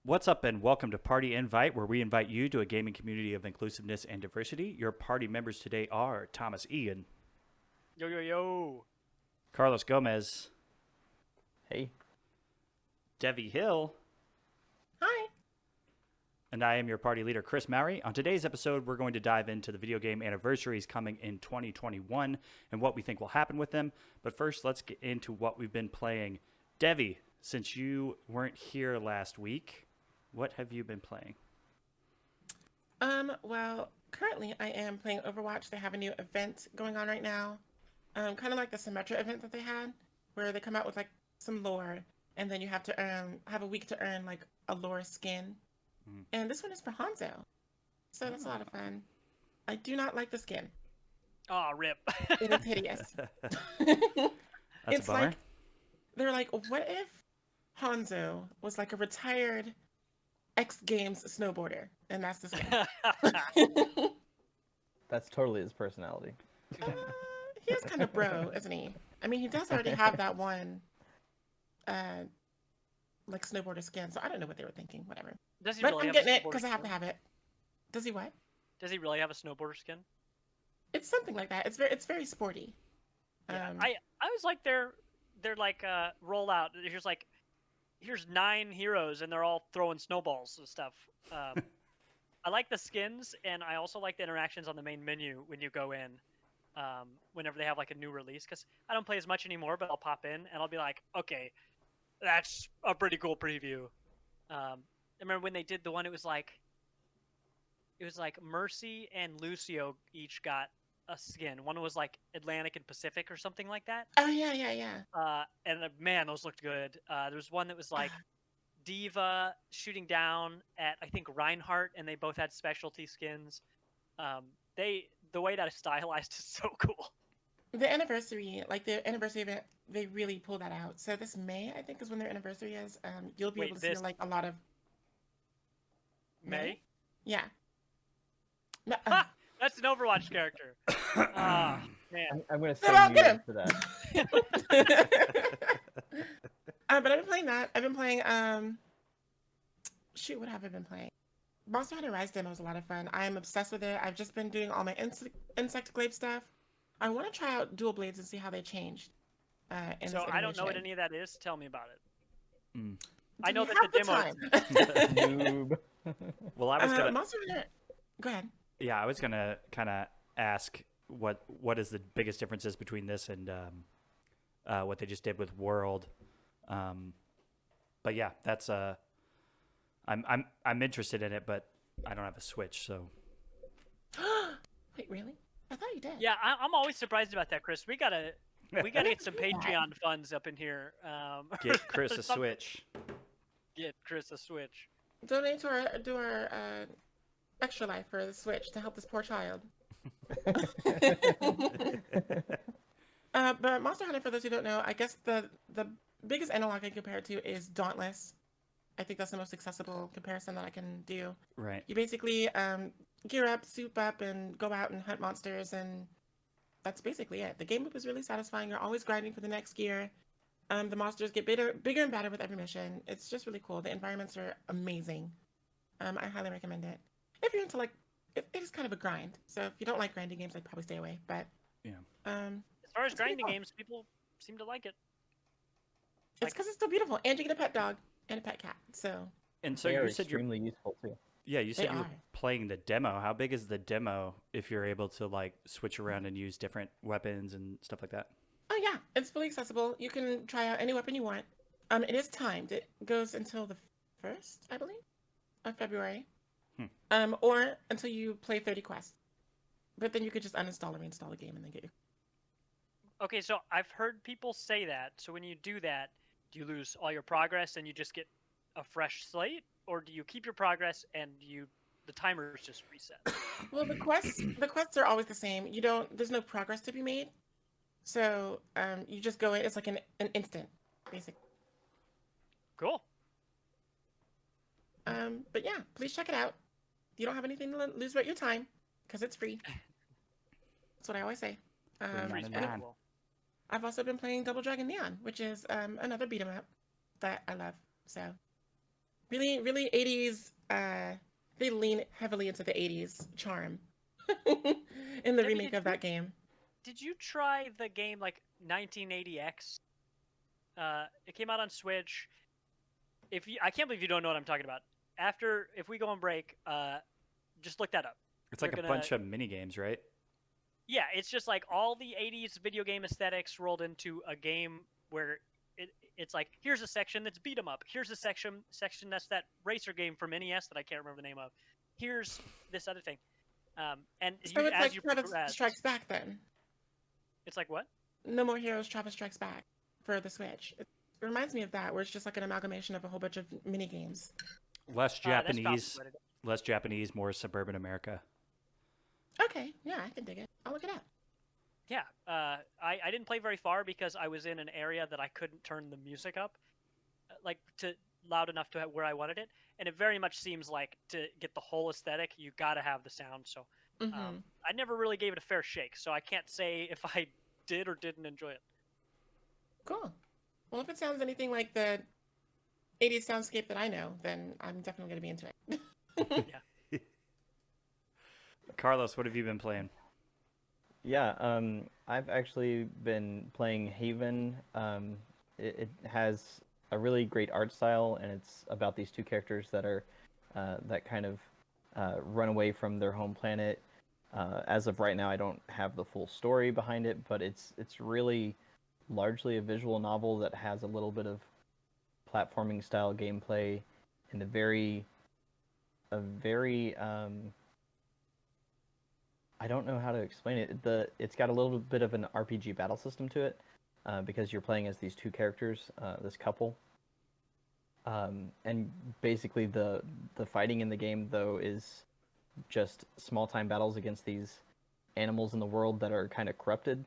What's up and welcome to Party Invite, where we invite you to a gaming community of inclusiveness and diversity. Your party members today are Thomas Ian. Yo, yo, yo. Carlos Gomez. Hey. Devi Hill. Hi. And I am your party leader, Chris Mowry. On today's episode, we're going to dive into the video game anniversaries coming in 2021 and what we think will happen with them. But first, let's get into what we've been playing. Devi, since you weren't here last week, what have you been playing? Well, currently I am playing Overwatch. They have a new event going on right now. Kind of like the Symmetra event that they had, where they come out with like some lore, and then you have to have a week to earn like a lore skin. And this one is for Hanzo. So that's a lot of fun. I do not like the skin. Aw, rip. It is hideous. That's It's a bummer. like, they're like, what if Hanzo was like a retired X Games snowboarder? And that's the skin. That's totally his personality. He is kind of bro, isn't he? I mean, he does already have that one, like snowboarder skin. So I don't know what they were thinking. Whatever. Does he But really I'm have getting a it because I have to snowboarder have it. Does he what? skin? Does he really have a snowboarder skin? It's something like that. It's very sporty. Yeah. I was like they're like rollout. Here's 9 heroes and they're all throwing snowballs and stuff. I like the skins, and I also like the interactions on the main menu when you go in. Whenever they have like a new release, because I don't play as much anymore, but I'll pop in and I'll be like, okay, that's a pretty cool preview. I remember when they did the one, it was like Mercy and Lucio each got a skin. One was like Atlantic and Pacific or something like that. Oh yeah. And man, those looked good. There was one that was like Diva shooting down at I think Reinhardt, and they both had specialty skins. The way that is stylized is so cool. The anniversary event, they really pulled that out. So this May, I think, is when their anniversary is. You'll be able to see like a lot of May? Yeah. No, Ha! That's an Overwatch character. Ah, man. I'm going to No, send get you him. for that. But I've been playing that. I've been playing shoot, what have I been playing? Monster Hunter Rise demo is a lot of fun. I am obsessed with it. I've just been doing all my insect glaive stuff. I want to try out dual blades and see how they changed. In So this I don't know what iteration. any of that is. Tell me about it. Mm. I Do know we that the have demo. time? Noob. Well, I was gonna, Monster Hunter. Go ahead. yeah, I was gonna kind of ask what is the biggest differences between this and what they just did with World. But yeah, that's I'm interested in it, but I don't have a Switch, so. Wait, really? I thought you did. Yeah, I'm always surprised about that, Chris. We gotta get some Patreon funds up in here. Get Chris a some- Switch. Get Chris a Switch. Donate to our extra life for the Switch to help this poor child. But Monster Hunter, for those who don't know, I guess the biggest analog I can compare it to is Dauntless. I think that's the most accessible comparison that I can do. Right. You basically gear up, soup up, and go out and hunt monsters, and that's basically it. The game loop is really satisfying. You're always grinding for the next gear. The monsters get bigger and badder with every mission. It's just really cool. The environments are amazing. I highly recommend it. If you're into it is kind of a grind. So if you don't like grinding games, I'd probably stay away. But Yeah. As far as It's pretty grinding cool. games, people seem to like it. it's because it's so beautiful, and you get a pet dog and a pet cat. So And so They are you said you're extremely useful too. Yeah, you said They you were are. playing the demo. How big is the demo if you're able to like switch around and use different weapons and stuff like that? oh yeah, it's fully accessible. You can try out any weapon you want. It is timed. It goes until the 1st, I believe, of February. Or until you play 30 quests. But then you could just uninstall or reinstall the game and then get your. Okay, so I've heard people say that. So when you do that, do you lose all your progress and you just get a fresh slate, or do you keep your progress and the timers just reset? Well, the quests are always the same. There's no progress to be made. So you just go in. It's like an instant, basically. Cool. But yeah, please check it out. You don't have anything to lose about your time because it's free. That's what I always say. Free Free's and pretty nine. cool. I've also been playing Double Dragon Neon, which is another beat 'em up that I love. So really, really 80s. They lean heavily into the 80s charm in the Debbie, remake of that game. did you try the game like 1980X? It came out on Switch. I can't believe you don't know what I'm talking about. If we go on break, just look that up. It's like a bunch of mini games, right? Yeah, it's just like all the 80s video game aesthetics rolled into a game where it's like, here's a section that's beat 'em up. Here's a section that's that racer game from NES that I can't remember the name of. Here's this other thing. And So you, it's as like you Travis progress, Strikes Back then. it's like what? No More Heroes Travis Strikes Back for the Switch. It reminds me of that, where it's just like an amalgamation of a whole bunch of mini games. Less That's probably Japanese, what it is. less Japanese, more suburban America. Okay, yeah, I can dig it. I'll look it up. Yeah, I didn't play very far because I was in an area that I couldn't turn the music up, like to loud enough to where I wanted it, and it very much seems like to get the whole aesthetic, you got to have the sound. So Mm-hmm. I never really gave it a fair shake, so I can't say if I did or didn't enjoy it. Cool. Well, if it sounds anything like the 80s soundscape that I know, then I'm definitely going to be into it. Yeah. Carlos, what have you been playing? Yeah, I've actually been playing Haven. It has a really great art style, and it's about these two characters that are that kind of run away from their home planet. As of right now, I don't have the full story behind it, but it's really largely a visual novel that has a little bit of platforming style gameplay and a very I don't know how to explain it. It's got a little bit of an RPG battle system to it, because you're playing as these two characters, this couple. And basically the fighting in the game though is just small time battles against these animals in the world that are kind of corrupted.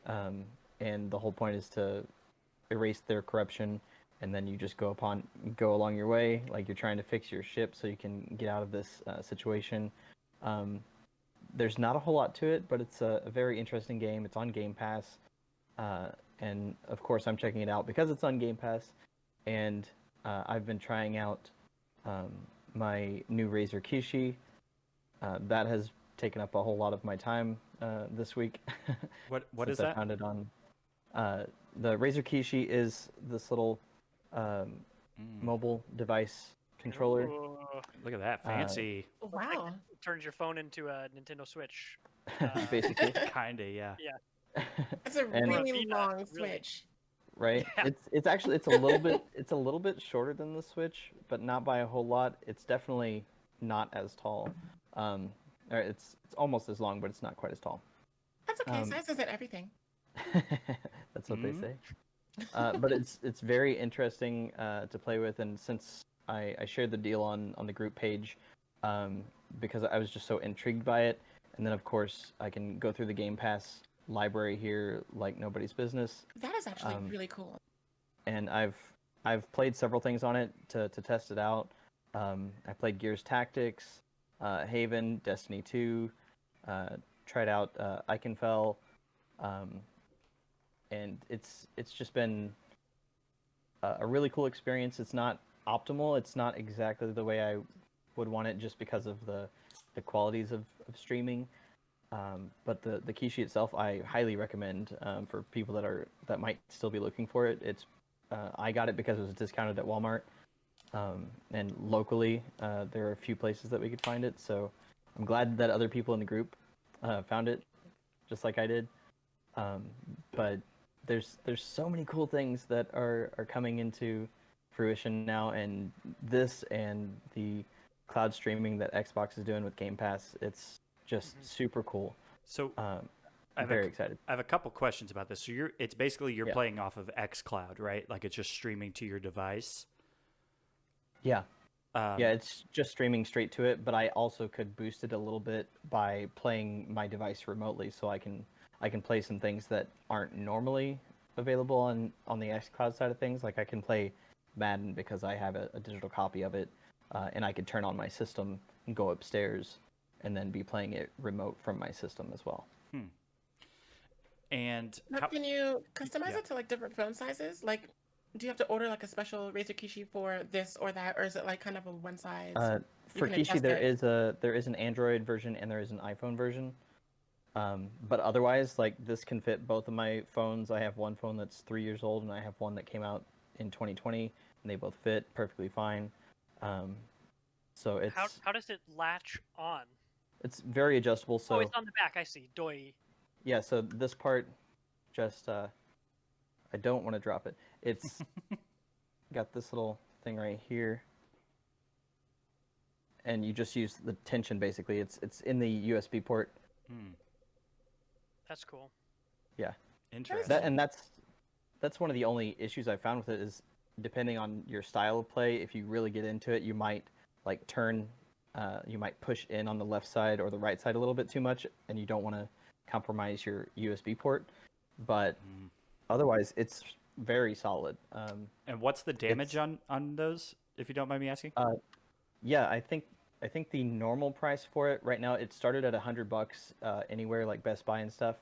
And the whole point is to erase their corruption, and then you just go along your way, like you're trying to fix your ship so you can get out of this situation. There's not a whole lot to it, but it's a very interesting game. It's on Game Pass, and of course I'm checking it out because it's on Game Pass. And I've been trying out my new Razer Kishi. That has taken up a whole lot of my time this week. What since is I that? found it on the Razer Kishi is this little mobile device controller. Ooh, Look at that, fancy. Wow. it turns your phone into a Nintendo Switch. Basically. Kinda, yeah. Yeah. That's a And- really Vita, long really. Switch. Right? Yeah. It's actually it's a little bit shorter than the Switch, but not by a whole lot. It's definitely not as tall. Or it's almost as long, but it's not quite as tall. That's okay. Um, Size isn't everything. That's what they Mhm. say. But it's very interesting to play with, and since I shared the deal on the group page, because I was just so intrigued by it, and then of course I can go through the Game Pass library here like nobody's business. That is actually really cool. And I've played several things on it to test it out. I played Gears Tactics, Haven, Destiny 2, tried out Eichenfell, and it's just been a really cool experience. It's not optimal. It's not exactly the way I would want it, just because of the qualities of streaming. But the Kishi itself, I highly recommend for people that might still be looking for it. It's I got it because it was discounted at Walmart, and locally there are a few places that we could find it. So I'm glad that other people in the group found it, just like I did. But there's so many cool things that are coming into fruition now, and this and the cloud streaming that Xbox is doing with Game Pass, it's just super cool. So I'm I have very excited. I have a couple questions about this. So it's basically you're Yeah. playing off of xCloud, right? Like it's just streaming to your device. Yeah, Um, yeah, it's just streaming straight to it, but I also could boost it a little bit by playing my device remotely, so I can play some things that aren't normally available on the xCloud side of things. Like I can play Madden because I have a digital copy of it, and I could turn on my system and go upstairs and then be playing it remote from my system as well. And Now, how, can you customize yeah. it to like different phone sizes? Like, do you have to order like a special Razer Kishi for this or that, or is it like kind of a one size? You For can Kishi, adjust it. there is an Android version and there is an iPhone version. But otherwise, like this can fit both of my phones. I have one phone that's 3 years old, and I have one that came out in 2020, and they both fit perfectly fine. Um, so How does it latch on? it's very adjustable. Oh, So it's on the back. I see. Doi. yeah, so this part just I don't want to drop it. It's got this little thing right here, and you just use the tension basically. It's in the USB port. Hmm, That's cool. Yeah. interesting. That and that's one of the only issues I found with it is depending on your style of play, if you really get into it, you might like turn, you might push in on the left side or the right side a little bit too much, and you don't want to compromise your USB port. But Hmm. otherwise, it's very solid. And what's the damage It's- on those, if you don't mind me asking? Yeah, I think the normal price for it right now it started at $100 anywhere like Best Buy and stuff,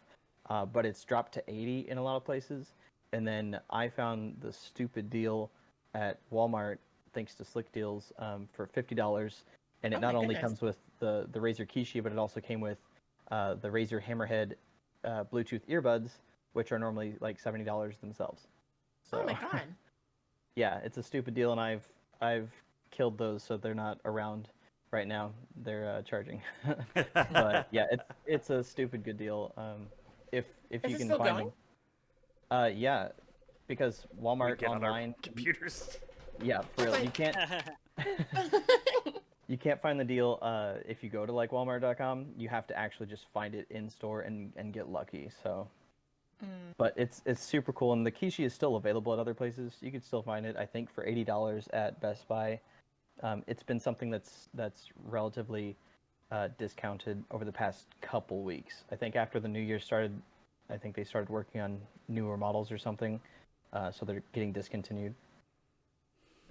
but it's dropped to 80 in a lot of places. And then I found the stupid deal at Walmart thanks to Slick Deals for $50, and it Oh not my only goodness. comes with the Razer Kishi, but it also came with the Razer Hammerhead Bluetooth earbuds, which are normally like $70 themselves. So Oh my god. yeah, it's a stupid deal, and I've killed those, so they're not around right now. They're charging, but yeah, it's a stupid good deal. If Is you it can still find going? them, yeah, because We Walmart get on our online, computers. yeah, for real, you can't you can't find the deal if you go to like Walmart.com. You have to actually just find it in store and get lucky. So. Mm. But it's super cool, and the Kishi is still available at other places. You can still find it, I think, for $80 at Best Buy. It's been something that's relatively discounted over the past couple weeks. I think after the new year started, I think they started working on newer models or something, so they're getting discontinued.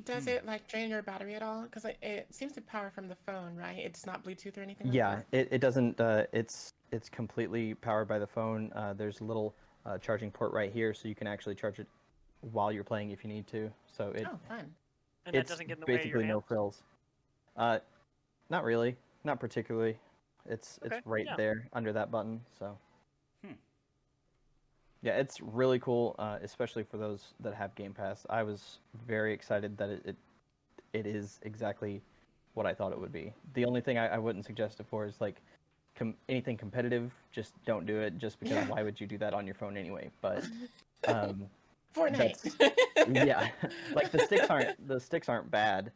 Does it like drain your battery at all? Because it seems to power from the phone, right? It's not Bluetooth or anything like Yeah, that. it doesn't. It's completely powered by the phone. There's a little charging port right here, so you can actually charge it while you're playing if you need to. So Oh, fun. And that it's doesn't get in the way of your basically no hands? frills. Uh, Not really, not particularly. Okay, It's right yeah. there under that button. So Hmm. yeah, it's really cool, especially for those that have Game Pass. I was very excited that it is exactly what I thought it would be. The only thing I wouldn't suggest it for is like anything competitive. Just don't do it. Just because Yeah. why would you do that on your phone anyway? But um, Fortnite. that's yeah, like the sticks aren't bad,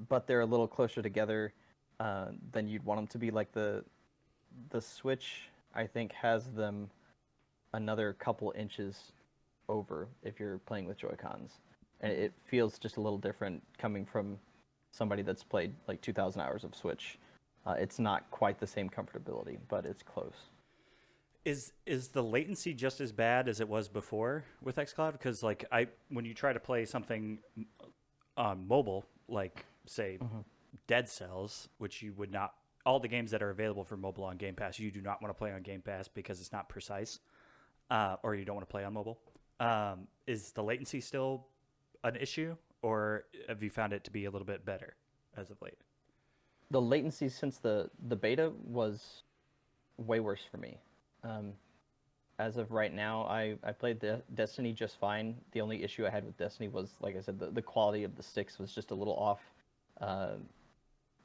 but they're a little closer together than you'd want them to be. Like the Switch, I think, has them another couple inches over if you're playing with Joy Cons, and it feels just a little different coming from somebody that's played like 2,000 hours of Switch. It's not quite the same comfortability, but it's close. Is the latency just as bad as it was before with xCloud? Because like when you try to play something on mobile, like say Dead Cells, which you would not, all the games that are available for mobile on Game Pass, you do not want to play on Game Pass because it's not precise, or you don't want to play on mobile. Is the latency still an issue, or have you found it to be a little bit better as of late? The latency since the beta was way worse for me. Um, as of right now, I played the Destiny just fine. The only issue I had with Destiny was, like I said, the quality of the sticks was just a little off. Uh,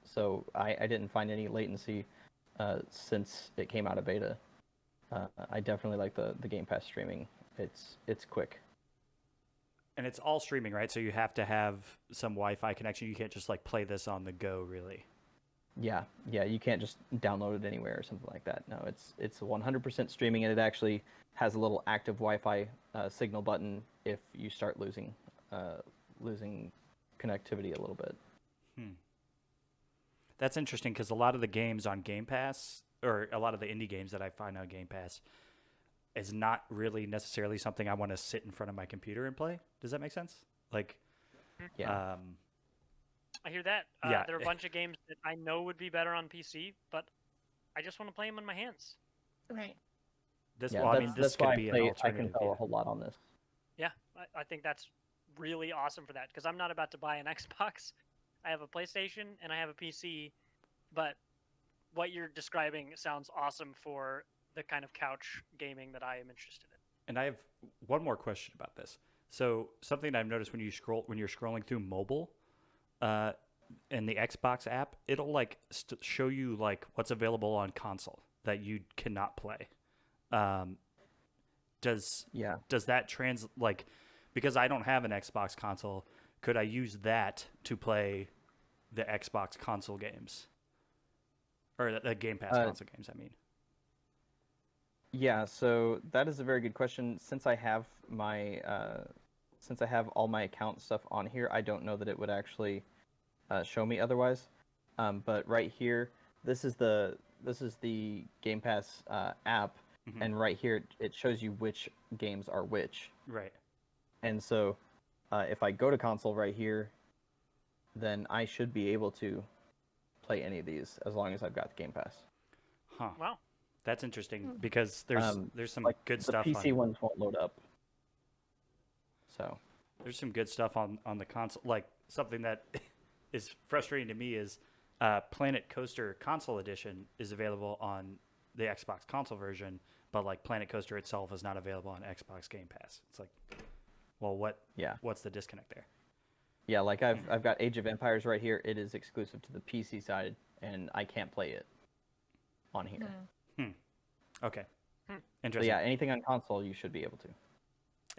so I didn't find any latency since it came out of beta. I definitely like the Game Pass streaming. It's quick. And it's all streaming, right? So you have to have some Wi-Fi connection. You can't just like play this on the go, really. Yeah, yeah, you can't just download it anywhere or something like that. No, it's 100% streaming, and it actually has a little active Wi-Fi signal button if you start losing connectivity a little bit. Hmm. That's interesting because a lot of the games on Game Pass, or a lot of the indie games that I find on Game Pass, is not really necessarily something I want to sit in front of my computer and play. Does that make sense? Like, Yeah. I hear that. Yeah. There are a bunch of games that I know would be better on PC, but I just want to play them in my hands. Right. This, Yeah, well, I mean, this that's could why be an I can alternative. tell Yeah. a whole lot on this. Yeah, I think that's really awesome for that because I'm not about to buy an Xbox. I have a PlayStation and I have a PC, but what you're describing sounds awesome for the kind of couch gaming that I am interested in. And I have one more question about this. So something I've noticed when you're scrolling through mobile, in the Xbox app, it'll like show you like what's available on console that you cannot play. Does that like, because I don't have an Xbox console, could I use that to play the Xbox console games or the Game Pass console games? I mean. Yeah, so that is a very good question. Since I have all my account stuff on here, I don't know that it would actually show me otherwise. But right here, this is the Game Pass app, Mhm. and right here it shows you which games are which. Right. And so, if I go to console right here, then I should be able to play any of these as long as I've got the Game Pass. Huh. Wow. That's interesting because there's some Like good the stuff PC on ones won't load up. So there's some good stuff on the console. Like something that is frustrating to me is Planet Coaster Console Edition is available on the Xbox console version, but like Planet Coaster itself is not available on Xbox Game Pass. It's like, well, what's the disconnect there? yeah, like I've got Age of Empires right here. It is exclusive to the PC side, and I can't play it on here. Okay. Hmm. So Interesting. yeah, anything on console you should be able to.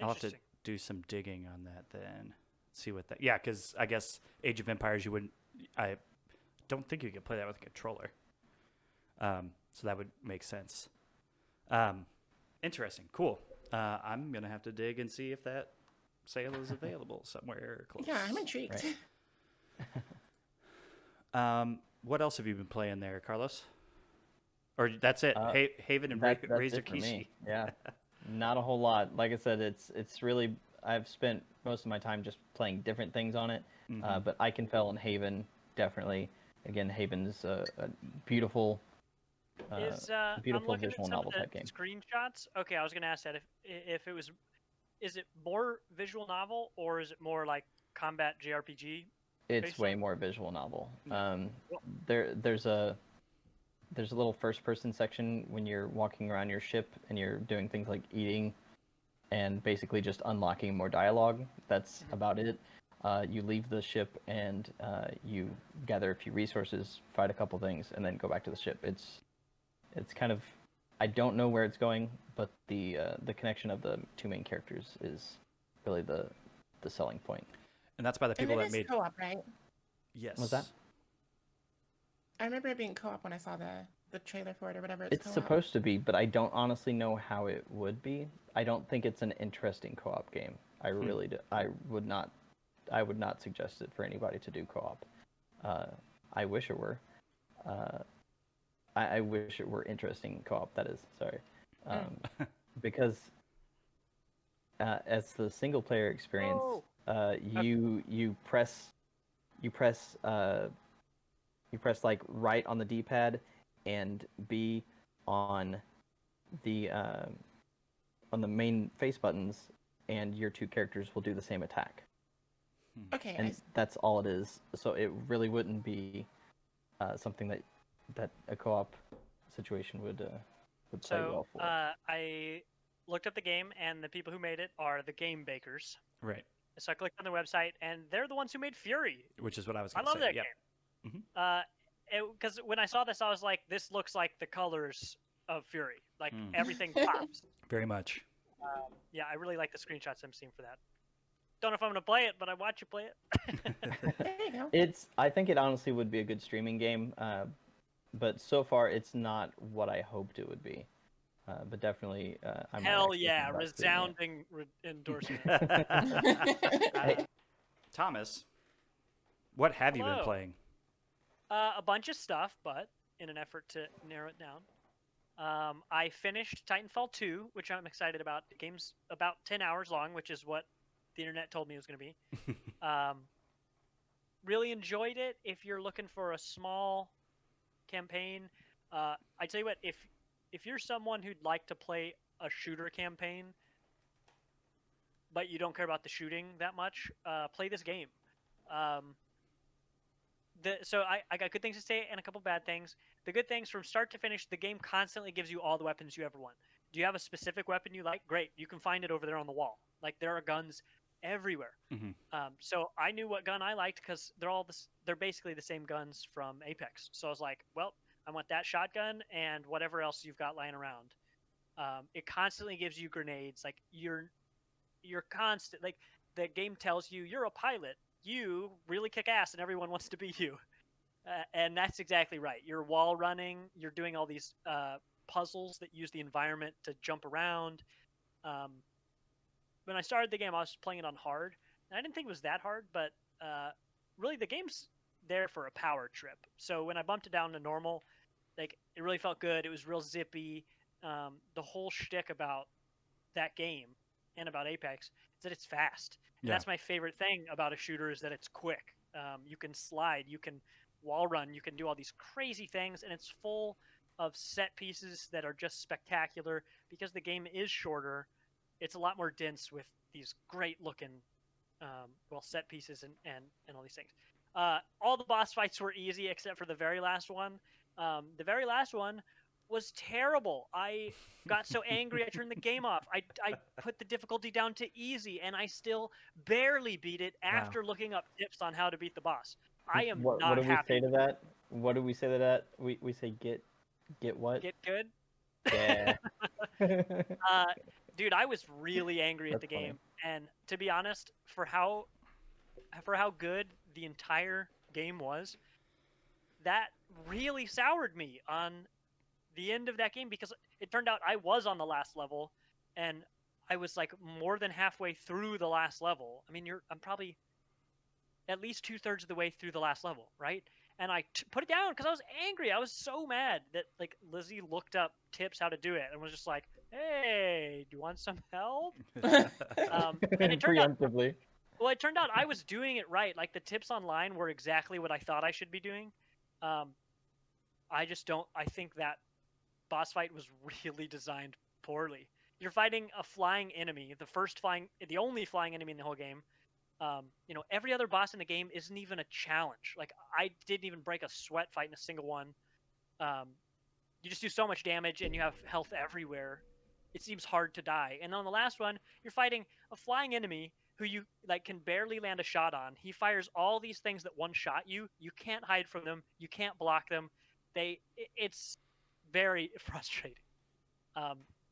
I'll have to do some digging on that then. See what that. Yeah, because I guess Age of Empires you wouldn't. I don't think you could play that with a controller. So that would make sense. Interesting. Cool. I'm gonna have to dig and see if that sale is available somewhere close. Yeah, I'm intrigued. Right. What else have you been playing there, Carlos? Or that's it? Haven and That's Razor it for me. Kishi. Yeah, not a whole lot. Like I said, it's really I've spent most of my time just playing different things on it. Mhm. But I Can Fell and Haven definitely. Again, Haven's a beautiful, I'm beautiful looking visual at some novel of the type game. screenshots. Okay, I was gonna ask that if it was, is it more visual novel or is it more like combat JRPG? It's basically? way more visual novel. Cool. There's a little first person section when you're walking around your ship and you're doing things like eating and basically just unlocking more dialogue. That's about it. You leave the ship and you gather a few resources, fight a couple things, and then go back to the ship. It's kind of, I don't know where it's going, but the connection of the two main characters is really the selling point. And that's by the And people it that is made. co-op, right? Yes. Was that? I remember it being co-op when I saw the trailer for it or whatever. It's co-op. supposed to be, but I don't honestly know how it would be. I don't think it's an interesting co-op game. I really do. I would not suggest it for anybody to do co-op. I wish it were. I wish it were interesting co-op. That is, sorry, because as the single player experience, you press like right on the D-pad and B on the main face buttons, and your two characters will do the same attack. Okay. And that's all it is. So it really wouldn't be something that a co-op situation would play well for. I looked up the game, and the people who made it are the Game Bakers. Right. So I clicked on their website, and they're the ones who made Fury. Which is what I was I going to say. love that Yep. game. Because when I saw this, I was like, this looks like the colors of Fury. Like everything pops. Very much. Yeah, I really like the screenshots I'm seeing for that. Don't know if I'm gonna play it, but I watch you play it. There you go. I think it honestly would be a good streaming game, but so far it's not what I hoped it would be. But definitely, I might Hell actually yeah, think about streaming resounding endorsement. it. Thomas, what have you been Hello. playing? A bunch of stuff, but in an effort to narrow it down, I finished Titanfall 2, which I'm excited about. The game's about 10 hours long, which is what the internet told me it was going to be. Really enjoyed it. If you're looking for a small campaign, I tell you what, if you're someone who'd like to play a shooter campaign, but you don't care about the shooting that much, play this game. So I got good things to say and a couple bad things. The good things, from start to finish, the game constantly gives you all the weapons you ever want. Do you have a specific weapon you like? Great, you can find it over there on the wall. Like, there are guns everywhere. Mhm. So I knew what gun I liked because they're basically the same guns from Apex. So I was like, well, I want that shotgun and whatever else you've got lying around. It constantly gives you grenades. Like, you're constant. Like, the game tells you you're a pilot. You really kick ass, and everyone wants to be you. And that's exactly right. You're wall running. You're doing all these puzzles that use the environment to jump around. Um, when I started the game, I was playing it on hard. And I didn't think it was that hard, but really the game's there for a power trip. So when I bumped it down to normal, like, it really felt good. It was real zippy. The whole shtick about that game and about Apex is that it's fast. And Yeah. that's my favorite thing about a shooter, is that it's quick. You can slide, you can wall run, you can do all these crazy things, and it's full of set pieces that are just spectacular. Because the game is shorter, it's a lot more dense with these great looking set pieces and all these things. All the boss fights were easy except for the very last one. The very last one was terrible. I got so angry I turned the game off. I put the difficulty down to easy, and I still barely beat it after looking up tips on how to beat the boss. I am What not do we happy. say to that? What do we say to that? We say get what? Get good. Yeah. Dude, I was really angry at That's the funny. game, and to be honest, for how good the entire game was, that really soured me on the end of that game, because it turned out I was on the last level, and I was like more than halfway through the last level. I mean, I'm probably at least 2/3 of the way through the last level, right? And I put it down because I was angry. I was so mad that, like, Lizzie looked up tips how to do it and was just like, "Hey, do you want some help?" And it turned out, Preemptively. well, it turned out I was doing it right. Like, the tips online were exactly what I thought I should be doing. I just don't. I think that boss fight was really designed poorly. You're fighting a flying enemy, the only flying enemy in the whole game. Every other boss in the game isn't even a challenge. Like, I didn't even break a sweat fighting a single one. You just do so much damage, and you have health everywhere. It seems hard to die. And on the last one, you're fighting a flying enemy who you, like, can barely land a shot on. He fires all these things that one shot you. You can't hide from them. You can't block them. It's very frustrating.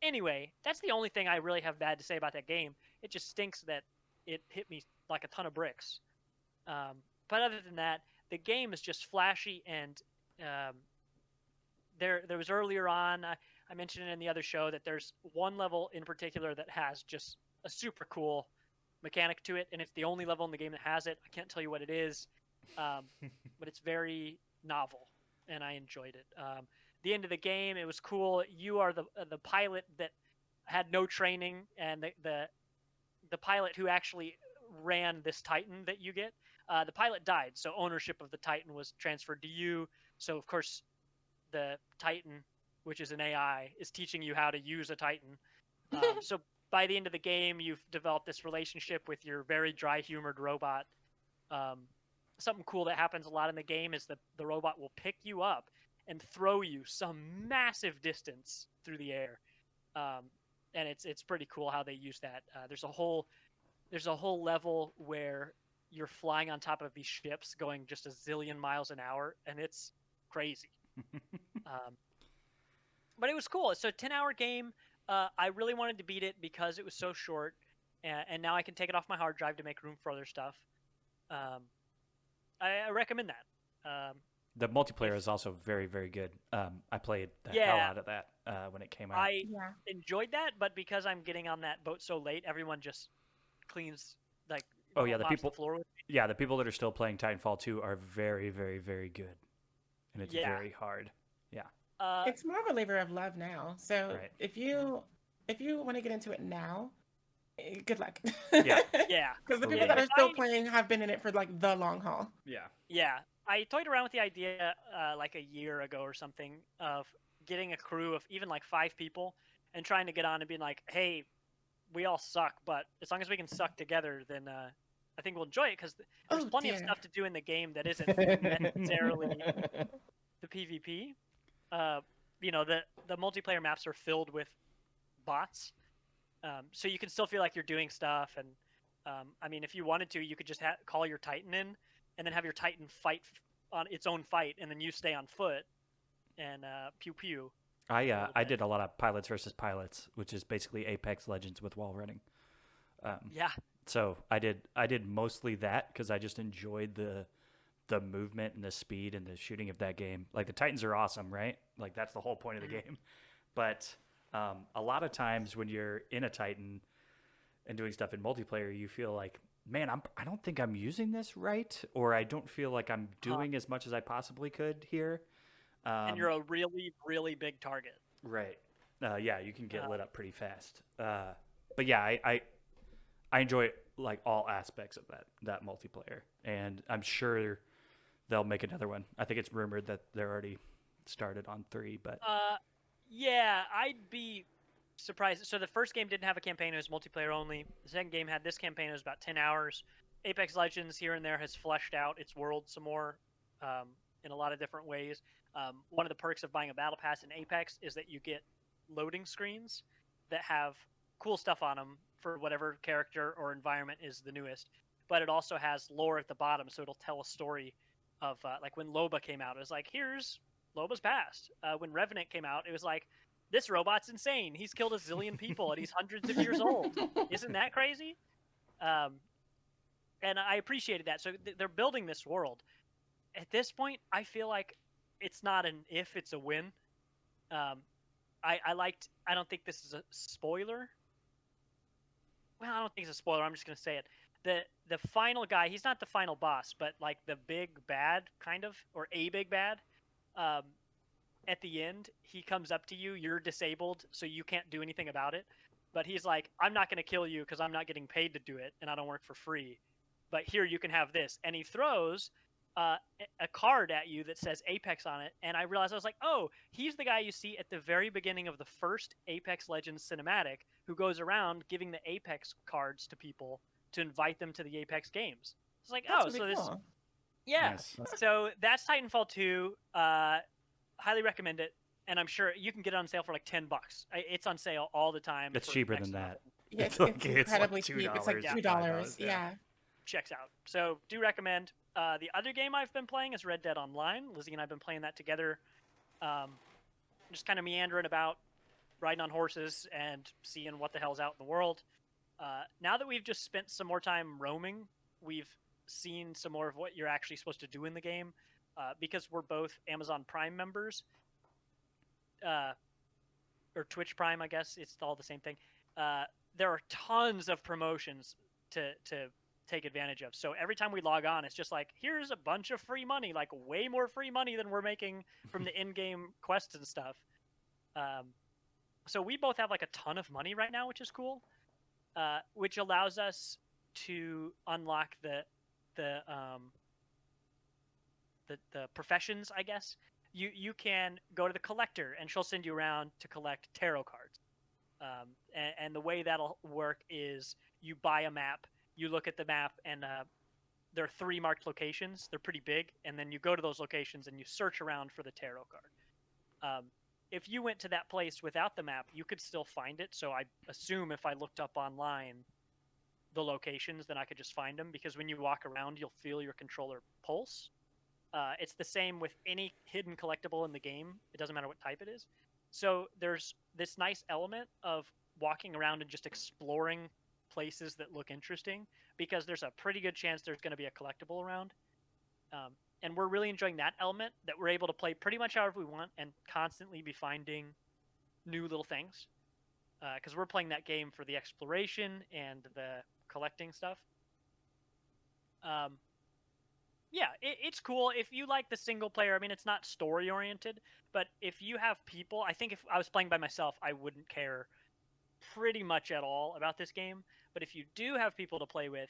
Anyway, that's the only thing I really have bad to say about that game. It just stinks that it hit me like a ton of bricks. But other than that, the game is just flashy, and there was earlier on, I mentioned it in the other show, that there's one level in particular that has just a super cool mechanic to it, and it's the only level in the game that has it. I can't tell you what it is, but it's very novel, and I enjoyed it. The end of the game, it was cool. You are the pilot that had no training, and the pilot who actually ran this Titan that you get. The pilot died, so ownership of the Titan was transferred to you. So of course, the Titan, which is an AI, is teaching you how to use a Titan. So by the end of the game, you've developed this relationship with your very dry-humored robot. Something cool that happens a lot in the game is the robot will pick you up and throw you some massive distance through the air, and it's pretty cool how they use that. There's a whole level where you're flying on top of these ships going just a zillion miles an hour, and it's crazy. But it was cool. It's a 10-hour game. I really wanted to beat it because it was so short, and now I can take it off my hard drive to make room for other stuff. I recommend that. The multiplayer is also very, very good. I played the hell Yeah. out of that when it came out. I Yeah. enjoyed that, but because I'm getting on that boat so late, everyone just cleans, like, Oh, yeah, the mops people- the floor with me. Yeah, the people that are still playing Titanfall 2 are very, very, very good. And it's Yeah. very hard. It's more of a labor of love now. So Right. if you want to get into it now, good luck. Yeah. Yeah. Because the people Yeah. that are If still I- playing have been in it for like the long haul. Yeah. Yeah, I toyed around with the idea like a year ago or something of getting a crew of even like 5 people and trying to get on and being like, hey, we all suck, but as long as we can suck together, then I think we'll enjoy it because there's Oh, plenty of dear. stuff to do in the game that isn't necessarily the PvP. The multiplayer maps are filled with bots, so you can still feel like you're doing stuff. And I mean, if you wanted to, you could just call your Titan in, and then have your Titan fight on its own fight, and then you stay on foot and pew pew. I did a lot of pilots versus pilots, which is basically Apex Legends with wall running. Yeah. So I did mostly that because I just enjoyed the movement and the speed and the shooting of that game. Like the Titans are awesome, right? Like that's the whole point of the game. But a lot of times when you're in a Titan and doing stuff in multiplayer, you feel like, man, I don't think I'm using this right, or I don't feel like I'm doing as much as I possibly could here. And you're a really, really big target. Right. Yeah, you can get lit up pretty fast. But yeah, I enjoy like all aspects of that multiplayer, and I'm sure they'll make another one. I think it's rumored that they're already started on 3, but Yeah, I'd be surprised. So the first game didn't have a campaign; it was multiplayer only. The second game had this campaign; it was about 10 hours. Apex Legends here and there has fleshed out its world some more in a lot of different ways. One of the perks of buying a battle pass in Apex is that you get loading screens that have cool stuff on them for whatever character or environment is the newest. But it also has lore at the bottom, so it'll tell a story of like when Loba came out. It was like, here's Loba's past. When Revenant came out, it was like, this robot's insane. He's killed a zillion people and he's hundreds of years old. Isn't that crazy? And I appreciated that. So they're building this world. At this point, I feel like it's not an if, it's a win. I don't think this is a spoiler. Well, I don't think it's a spoiler. I'm just gonna say it. The final guy, he's not the final boss, but like the big bad, kind of, or a big bad. At the end, he comes up to you. You're disabled, so you can't do anything about it. But he's like, I'm not gonna kill you because I'm not getting paid to do it, and I don't work for free. But here, you can have this, and he throws a card at you that says Apex on it, and I realized, I was like, oh, he's the guy you see at the very beginning of the first Apex Legends cinematic who goes around giving the Apex cards to people to invite them to the Apex games. It's like, That's oh, really so this, cool. yeah. Nice. So that's Titanfall 2. Highly recommend it, and I'm sure you can get it on sale for like $10. It's on sale all the time. It's for cheaper next than to that. nothing. Yeah, It's it's, like- it's it's like incredibly cheap. It's like $2, $2. yeah. Yeah. Checks out. So do recommend. The other game I've been playing is Red Dead Online. Lizzie and I've been playing that together. Just kind of meandering about, riding on horses and seeing what the hell's out in the world. Now that we've just spent some more time roaming, we've seen some more of what you're actually supposed to do in the game. Because we're both Amazon Prime members, or Twitch Prime, I guess it's all the same thing. There are tons of promotions to take advantage of. So every time we log on, it's just like, here's a bunch of free money, like way more free money than we're making from the in-game quests and stuff. So we both have like a ton of money right now, which is cool, which allows us to unlock the professions, I guess. You can go to the collector, and she'll send you around to collect tarot cards. And the way that'll work is you buy a map, you look at the map, and there are 3 marked locations. They're pretty big, and then you go to those locations and you search around for the tarot card. If you went to that place without the map, you could still find it. So I assume if I looked up online the locations, then I could just find them, because when you walk around, you'll feel your controller pulse. It's the same with any hidden collectible in the game. It doesn't matter what type it is. So there's this nice element of walking around and just exploring places that look interesting, because there's a pretty good chance there's going to be a collectible around. And we're really enjoying that element, that we're able to play pretty much however we want and constantly be finding new little things. Because we're playing that game for the exploration and the collecting stuff. Yeah, it's cool. If you like the single player, I mean, it's not story oriented, but if you have people, I think if I was playing by myself, I wouldn't care pretty much at all about this game. But if you do have people to play with,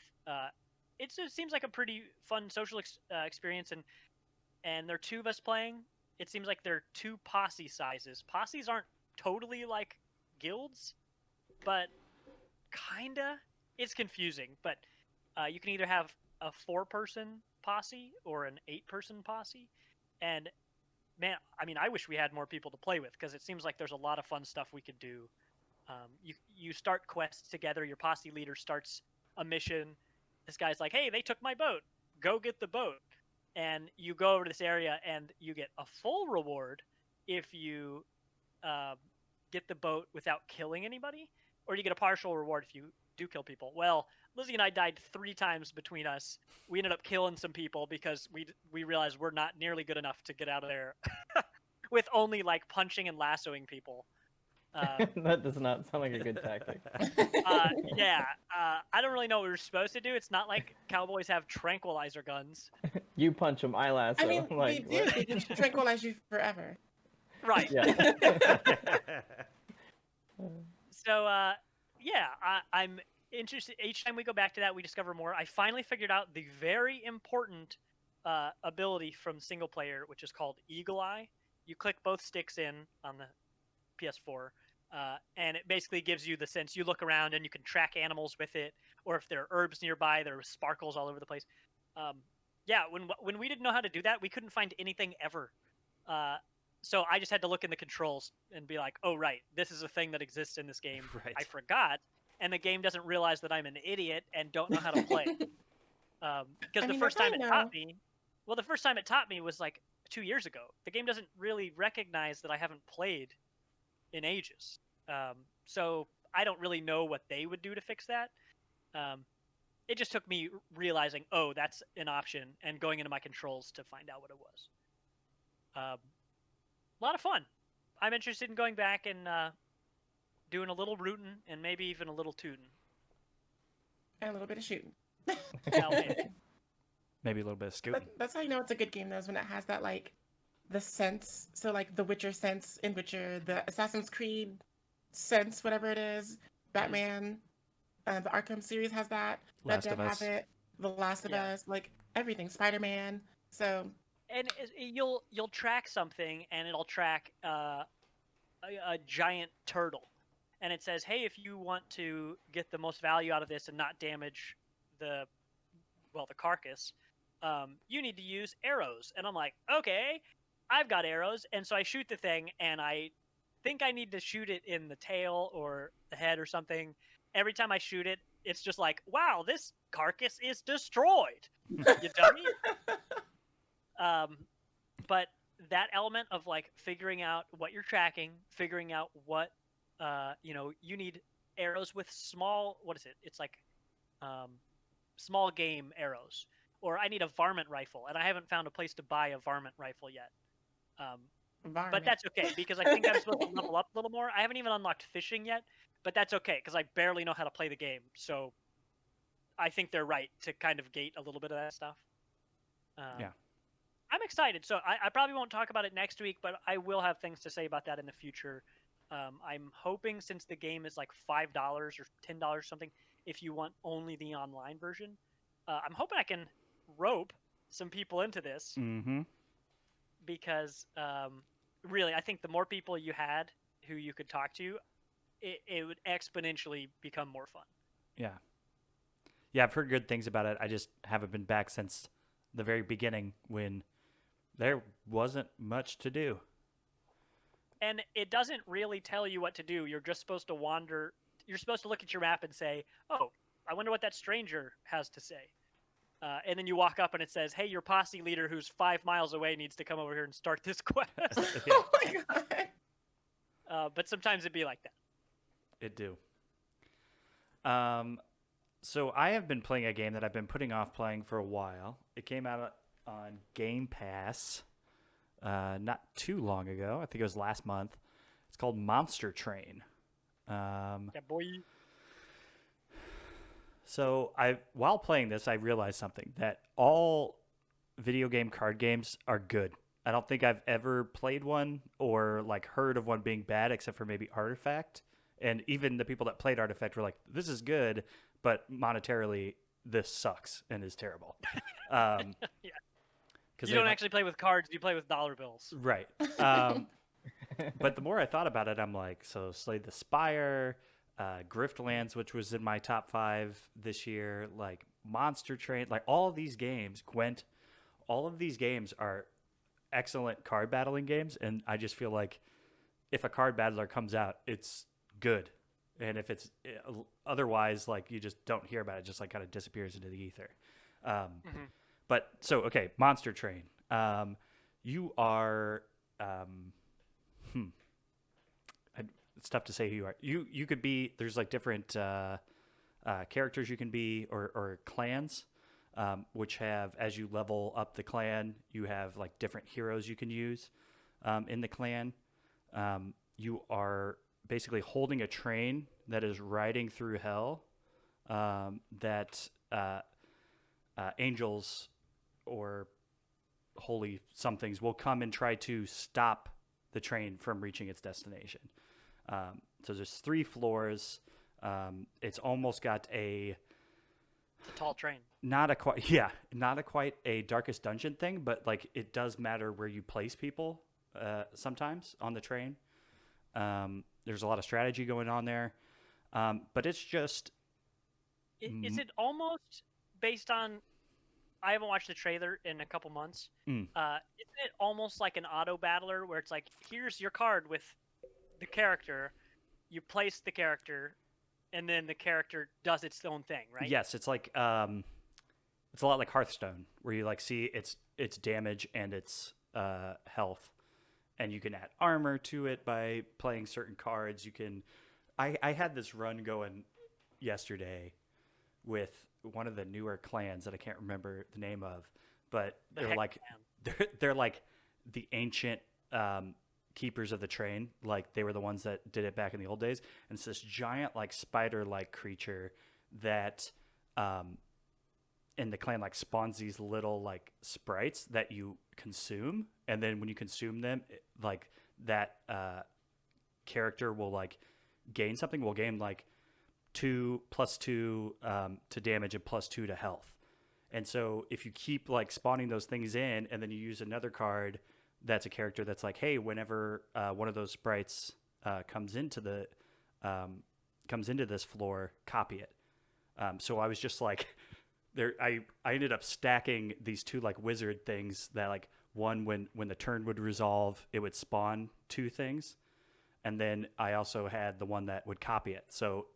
it seems like a pretty fun social experience. And there are 2 of us playing. It seems like there are 2 posse sizes. Posses aren't totally like guilds, but kinda. It's confusing, but you can either have a 4-person posse or an 8-person posse, and man, I mean, I wish we had more people to play with because it seems like there's a lot of fun stuff we could do. You start quests together. Your posse leader starts a mission. This guy's like, "Hey, they took my boat. Go get the boat." And you go over to this area, and you get a full reward if you get the boat without killing anybody, or you get a partial reward if you do kill people. Well, Lizzie and I died 3 times between us. We ended up killing some people because we realized we're not nearly good enough to get out of there with only like punching and lassoing people. That does not sound like a good tactic. Yeah, I don't really know what we were supposed to do. It's not like cowboys have tranquilizer guns. You punch them, I lasso. I mean, like, they do. what? They can tranquilize you forever. Right. Yeah. So, yeah, I'm interested. Each time we go back to that, we discover more. I finally figured out the very important ability from single player, which is called Eagle Eye. You click both sticks in on the PS4, and it basically gives you the sense. You look around and you can track animals with it, or if there are herbs nearby, there are sparkles all over the place. Yeah, when we didn't know how to do that, we couldn't find anything ever. So I just had to look in the controls and be like, oh, right, this is a thing that exists in this game. Right. I forgot, and the game doesn't realize that I'm an idiot and don't know how to play. Because the first time it taught me, the first time it taught me was like 2 years ago. The game doesn't really recognize that I haven't played in ages. So I don't really know what they would do to fix that. It just took me realizing, oh, that's an option, and going into my controls to find out what it was. A lot of fun. I'm interested in going back and doing a little rootin' and maybe even a little tootin'. And a little bit of shooting. Now, man, Maybe a little bit of scooting. That's how you know it's a good game, though, is when it has that, like, the sense. So, like, the Witcher sense in Witcher, the Assassin's Creed sense, whatever it is. Batman, the Arkham series has that. Red Last Dead of Us. have it. The Last of Us, like, everything. Spider-Man. So, and you'll track something, and it'll track a giant turtle, and it says, hey, if you want to get the most value out of this and not damage the carcass, you need to use arrows. And I'm like, okay, I've got arrows. And so I shoot the thing, and I think I need to shoot it in the tail or the head or something. Every time I shoot it, it's just like, wow, this carcass is destroyed. You dummy. But that element of like figuring out what you're tracking, figuring out what, you need arrows with small, what is it? It's like small game arrows. Or I need a varmint rifle, and I haven't found a place to buy a varmint rifle yet. But that's okay, because I think I'm supposed to level up a little more. I haven't even unlocked fishing yet, but that's okay, because I barely know how to play the game. So I think they're right to kind of gate a little bit of that stuff. Yeah. I'm excited. So I probably won't talk about it next week, but I will have things to say about that in the future. I'm hoping, since the game is like $5 or $10 or something, if you want only the online version, I'm hoping I can rope some people into this. Mm-hmm. Because really, I think the more people you had who you could talk to, it would exponentially become more fun. Yeah. Yeah, I've heard good things about it. I just haven't been back since the very beginning when there wasn't much to do. And it doesn't really tell you what to do. You're just supposed to wander. You're supposed to look at your map and say, oh, I wonder what that stranger has to say. And then you walk up and it says, hey, your posse leader who's 5 miles away needs to come over here and start this quest. Oh my god. But sometimes it'd be like that. It do. So I have been playing a game that I've been putting off playing for a while. It came out on Game Pass not too long ago. I think it was last month. It's called Monster Train. Yeah, boy. So while playing this, I realized something, that all video game card games are good. I don't think I've ever played one or like heard of one being bad, except for maybe Artifact. And even the people that played Artifact were like, this is good, but monetarily this sucks and is terrible. Yeah. You don't actually play with cards, you play with dollar bills. Right. But the more I thought about it, I'm like, so Slay the Spire, Griftlands, which was in my top 5 this year, like Monster Train, like all of these games, Gwent, all of these games are excellent card battling games, and I just feel like if a card battler comes out, it's good. And if it's otherwise, like you just don't hear about it, just like kind of disappears into the ether. But so, okay, Monster Train. You are, it's tough to say who you are. You could be, there's like different characters you can be, or clans, which have, as you level up the clan, you have like different heroes you can use in the clan. You are basically holding a train that is riding through hell, that angels or holy somethings will come and try to stop the train from reaching its destination. So there's 3 floors. It's almost got It's a tall train. not a quite a Darkest Dungeon thing, but like it does matter where you place people sometimes on the train. There's a lot of strategy going on there, but it's just Is it almost based on? I haven't watched the trailer in a couple months. Isn't it almost like an auto battler where it's like, here's your card with the character, you place the character, and then the character does its own thing, right? Yes, it's like it's a lot like Hearthstone, where you like see its damage and its health, and you can add armor to it by playing certain cards. You can. I had this run going yesterday with one of the newer clans that I can't remember the name of, but they're like they're like the ancient keepers of the train. Like they were the ones that did it back in the old days. And it's this giant like spider-like creature that in the clan like spawns these little like sprites that you consume, and then when you consume them, like that character will like gain something. Will gain like 2 + 2 to damage and +2 to health. And so if you keep like spawning those things in, and then you use another card that's a character that's like, hey, whenever one of those sprites comes into this floor, copy it. So I was just like, there. I ended up stacking these 2 like wizard things that like one when the turn would resolve, it would spawn 2 things, and then I also had the one that would copy it. So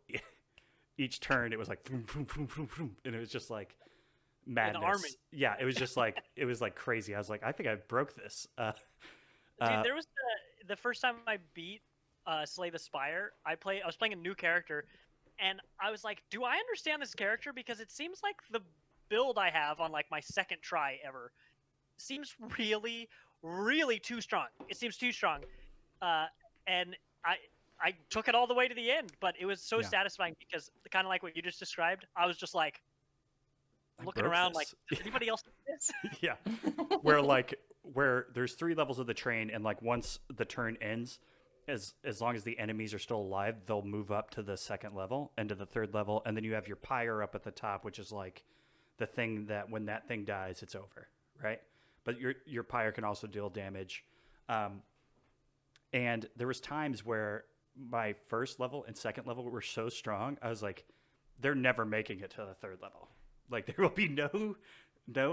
each turn it was like, vroom, vroom, vroom, vroom, vroom, and it was just like madness. An army. Yeah, it was just like it was like crazy. I was like, I think I broke this. Dude, there was the first time I beat Slay the Spire. I was playing a new character, and I was like, do I understand this character? Because it seems like the build I have on like my second try ever seems really, really too strong. It seems too strong, and I took it all the way to the end, but it was so satisfying because kind of like what you just described. I was just like looking around like, does anybody else do this? Yeah. Where there's 3 levels of the train, and like once the turn ends, as long as the enemies are still alive, they'll move up to the 2nd level and to the 3rd level, and then you have your pyre up at the top, which is like the thing that when that thing dies, it's over, right? But your pyre can also deal damage. And there was times where my 1st level and 2nd level were so strong, I was like, they're never making it to the 3rd level. Like there will be no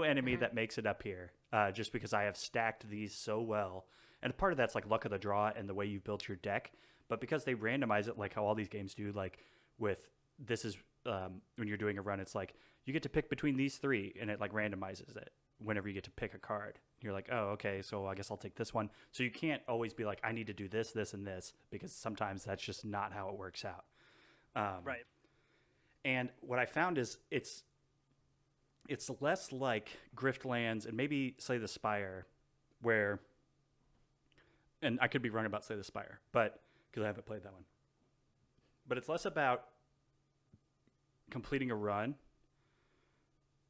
enemy that makes it up here, just because I have stacked these so well. And part of that's like luck of the draw and the way you built your deck. But because they randomize it, like how all these games do, like with this is when you're doing a run, it's like you get to pick between these 3, and it like randomizes it whenever you get to pick a card. You're like, oh, okay, so I guess I'll take this one. So you can't always be like, I need to do this, this, and this, because sometimes that's just not how it works out. Right. And what I found is it's less like Griftlands and maybe Slay the Spire, where, and I could be wrong about Slay the Spire, but because I haven't played that one. But it's less about completing a run,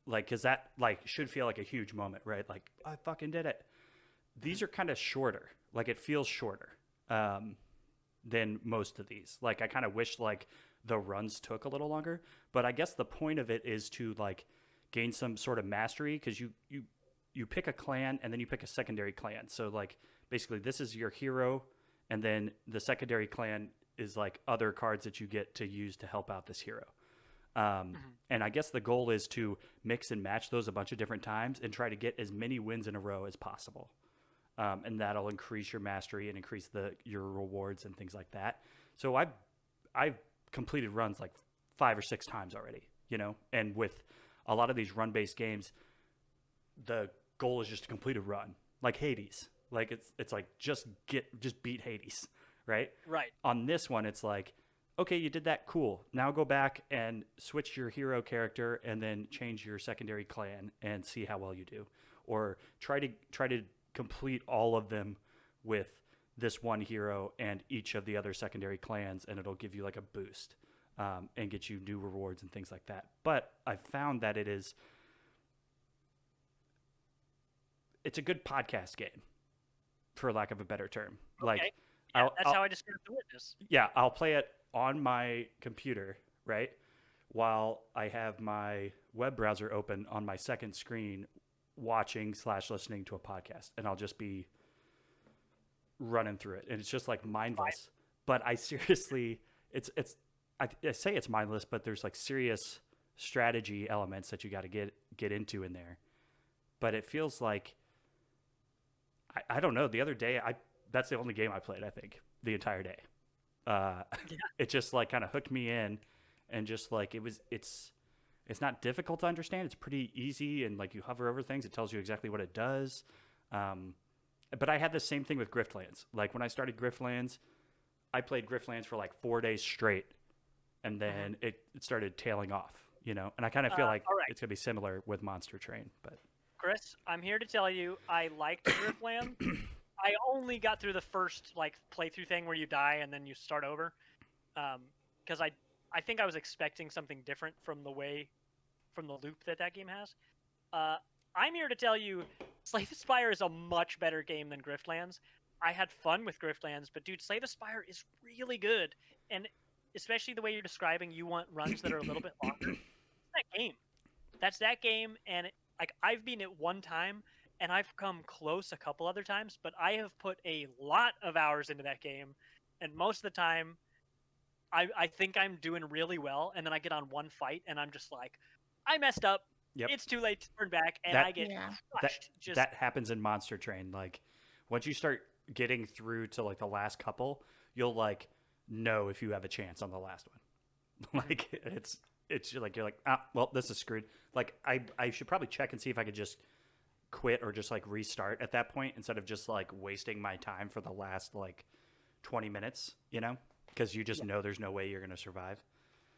like, because that like should feel like a huge moment, right? Like, I fucking did it. These are kind of shorter. Like, it feels shorter than most of these. Like, I kind of wish like the runs took a little longer, but I guess the point of it is to like gain some sort of mastery, because you pick a clan and then you pick a secondary clan. So like basically this is your hero and then the secondary clan is like other cards that you get to use to help out this hero. And I guess the goal is to mix and match those a bunch of different times and try to get as many wins in a row as possible. And that'll increase your mastery and increase your rewards and things like that. So I've completed runs like 5 or 6 times already, you know, and with a lot of these run-based games, the goal is just to complete a run, like Hades. Like it's like just beat Hades, right? Right. On this one, it's like, okay, you did that, cool. Now go back and switch your hero character and then change your secondary clan and see how well you do, or try to complete all of them with this one hero and each of the other secondary clans, and it'll give you like a boost and get you new rewards and things like that. But I found that it's a good podcast game, for lack of a better term. Okay. Like, Yeah, that's how I described The Witness. yeah, I'll play it on my computer, right, while I have my web browser open on my second screen, watching/listening to a podcast, and I'll just be running through it, and it's just like mindless. But I seriously, I say it's mindless, but there's like serious strategy elements that you got to get into in there. But it feels like I don't know. The other day, that's the only game I played, I think, the entire day. It just like kind of hooked me in, and just like it's not difficult to understand. It's pretty easy, and like you hover over things, it tells you exactly what it does. But I had the same thing with Griftlands. Like when I started Griftlands, I played Griftlands for like 4 days straight, and then it started tailing off, you know. And I kind of feel like it's gonna be similar with Monster Train. But Chris, I'm here to tell you I liked Driftland. I only got through the first like playthrough thing where you die and then you start over, because I think I was expecting something different from the loop that game has. I'm here to tell you, Slay the Spire is a much better game than Griftlands. I had fun with Griftlands, but dude, Slay the Spire is really good, and especially the way you're describing, you want runs that are a little bit longer. That's that game, and like I've beaten it one time, and I've come close a couple other times, but I have put a lot of hours into that game, and most of the time, I think I'm doing really well, and then I get on one fight, and I'm just like, I messed up. Yep. It's too late to turn back, and I get crushed. That happens in Monster Train. Like once you start getting through to like the last couple, you'll like know if you have a chance on the last one. Like it's like you're like, well, this is screwed. Like I should probably check and see if I could just quit or just like restart at that point instead of just like wasting my time for the last like 20 minutes, you know, because you just know there's no way you're gonna survive.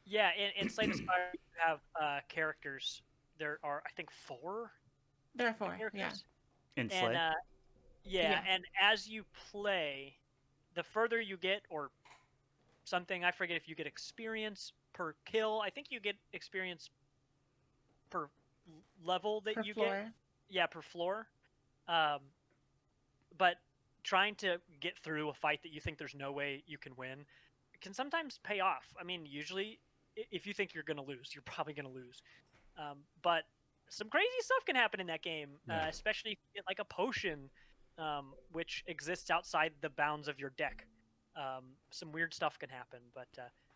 Yeah, in Slay the Spire, you have characters. There are, I think, 4. There are 4. characters. Yeah. In Slay? And and as you play, the further you get, or something, I forget if you get experience per kill. I think you get experience per level that Per you floor. get. Yeah, per floor. But trying to get through a fight that you think there's no way you can win can sometimes pay off. I mean, usually, if you think you're going to lose, you're probably going to lose. But some crazy stuff can happen in that game, especially if you get like a potion, which exists outside the bounds of your deck. Some weird stuff can happen, but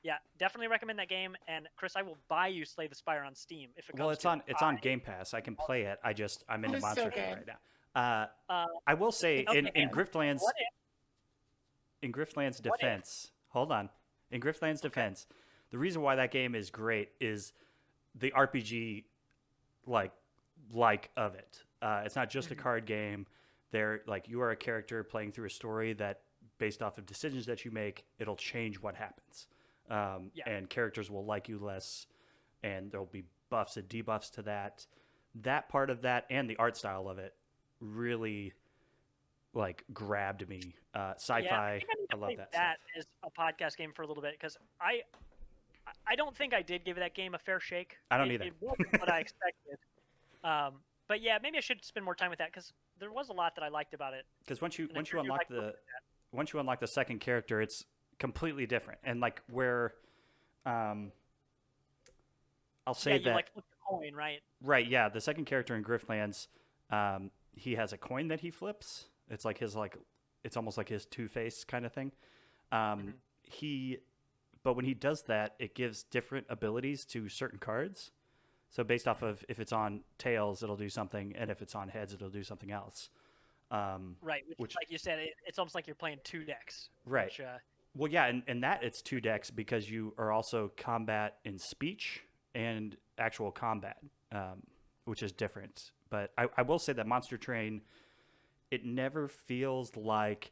yeah, definitely recommend that game. And Chris, I will buy you Slay the Spire on Steam if it comes. Well, it's on Game Pass. I can play it. I'm into It's Monster so Train good. right now. I will say in Griftlands, What in Griftland's defense, hold on. In Griftland's defense, the reason why that game is great is the RPG like of it. It's not just a card game. They're like, you are a character playing through a story that, based off of decisions that you make, it'll change what happens. And characters will like you less, and there'll be buffs and debuffs to that. That part of that and the art style of it really like grabbed me. Sci-fi, I love that That stuff. is a podcast game for a little bit, because I don't think I did give that game a fair shake. I don't either. It wasn't what I expected. But yeah, maybe I should spend more time with that, because there was a lot that I liked about it. Because once you And I heard you unlock liked once you unlock the second character, it's completely different. And like where, I'll say you that like flip the coin, right? right, yeah, the second character in Griftlands, he has a coin that he flips. It's like his like it's almost like his Two-Face kind of thing. But when he does that, it gives different abilities to certain cards. So based off of if it's on tails, it'll do something, and if it's on heads, it'll do something else. Right, which like you said, it's almost like you're playing 2 decks. Right. Which, Well, yeah, and that it's 2 decks because you are also combat in speech and actual combat, which is different. But I will say that Monster Train, it never feels like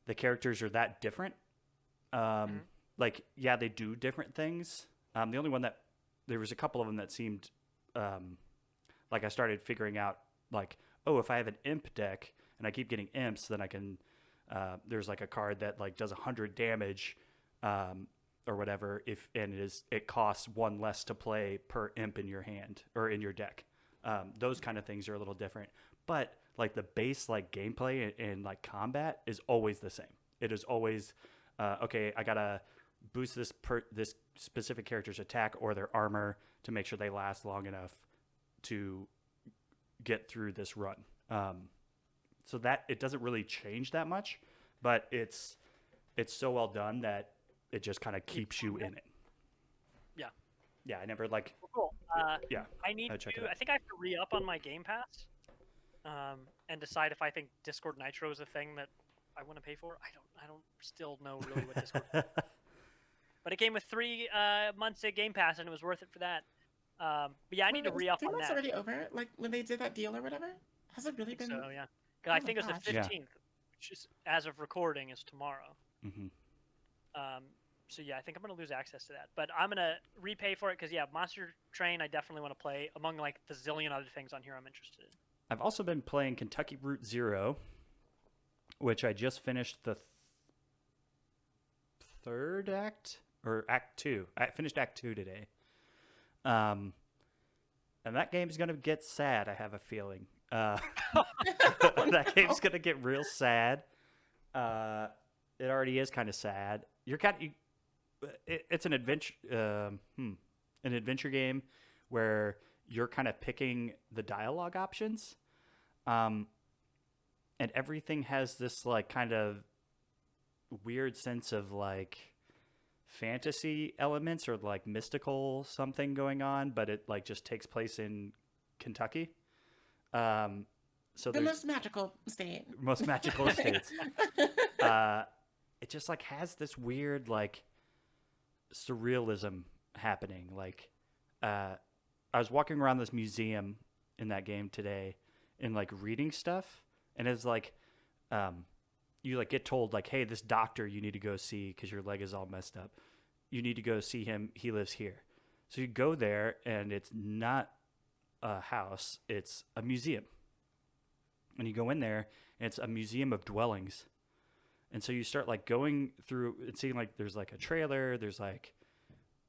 the characters are that different. Like, yeah, they do different things. The only one that there was a couple of them that seemed like I started figuring out like, oh, if I have an imp deck and I keep getting imps, then I can there's like a card that like does 100 damage or whatever it costs 1 less to play per imp in your hand or in your deck. Those kind of things are a little different, but like the base like gameplay and like combat is always the same. It is always okay, I gotta boost this specific character's attack or their armor to make sure they last long enough to get through this run. So that it doesn't really change that much, but it's so well done that it just kind of keeps you in it. Yeah. Yeah, I never like. Cool. Yeah, I need check it to. out. I think I have to re-up on my Game Pass, and decide if I think Discord Nitro is a thing that I want to pay for. I don't still know really what Discord is. But it came with 3 months of Game Pass, and it was worth it for that. But yeah, I need to Wait, was re-up 3 on months that. already over? Like when they did that deal or whatever? Has it really been? So yeah, 'cause Oh I my think it was gosh. the Yeah. 15th, which is as of recording is tomorrow. Mm-hmm. So yeah, I think I'm gonna lose access to that, but I'm gonna repay for it because yeah, Monster Train I definitely want to play among like the zillion other things on here I'm interested in. I've also been playing Kentucky Route Zero, which I just finished the 3rd act or Act 2. I finished Act 2 today. And that game's gonna get sad. I have a feeling. That game's gonna get real sad. It already is kind of sad. It's an adventure. An adventure game where you're kind of picking the dialogue options, and everything has this like kind of weird sense of like fantasy elements or like mystical something going on, but it like just takes place in Kentucky. So The there's most magical state. most magical states. It just like has this weird like surrealism happening. Like I was walking around this museum in that game today and like reading stuff, and it's like you like get told like, hey, this doctor you need to go see because your leg is all messed up. You need to go see him. He lives here. So you go there, and it's not a house. It's a museum. And you go in there, and it's a museum of dwellings. And so you start like going through and seeing like there's like a trailer, there's like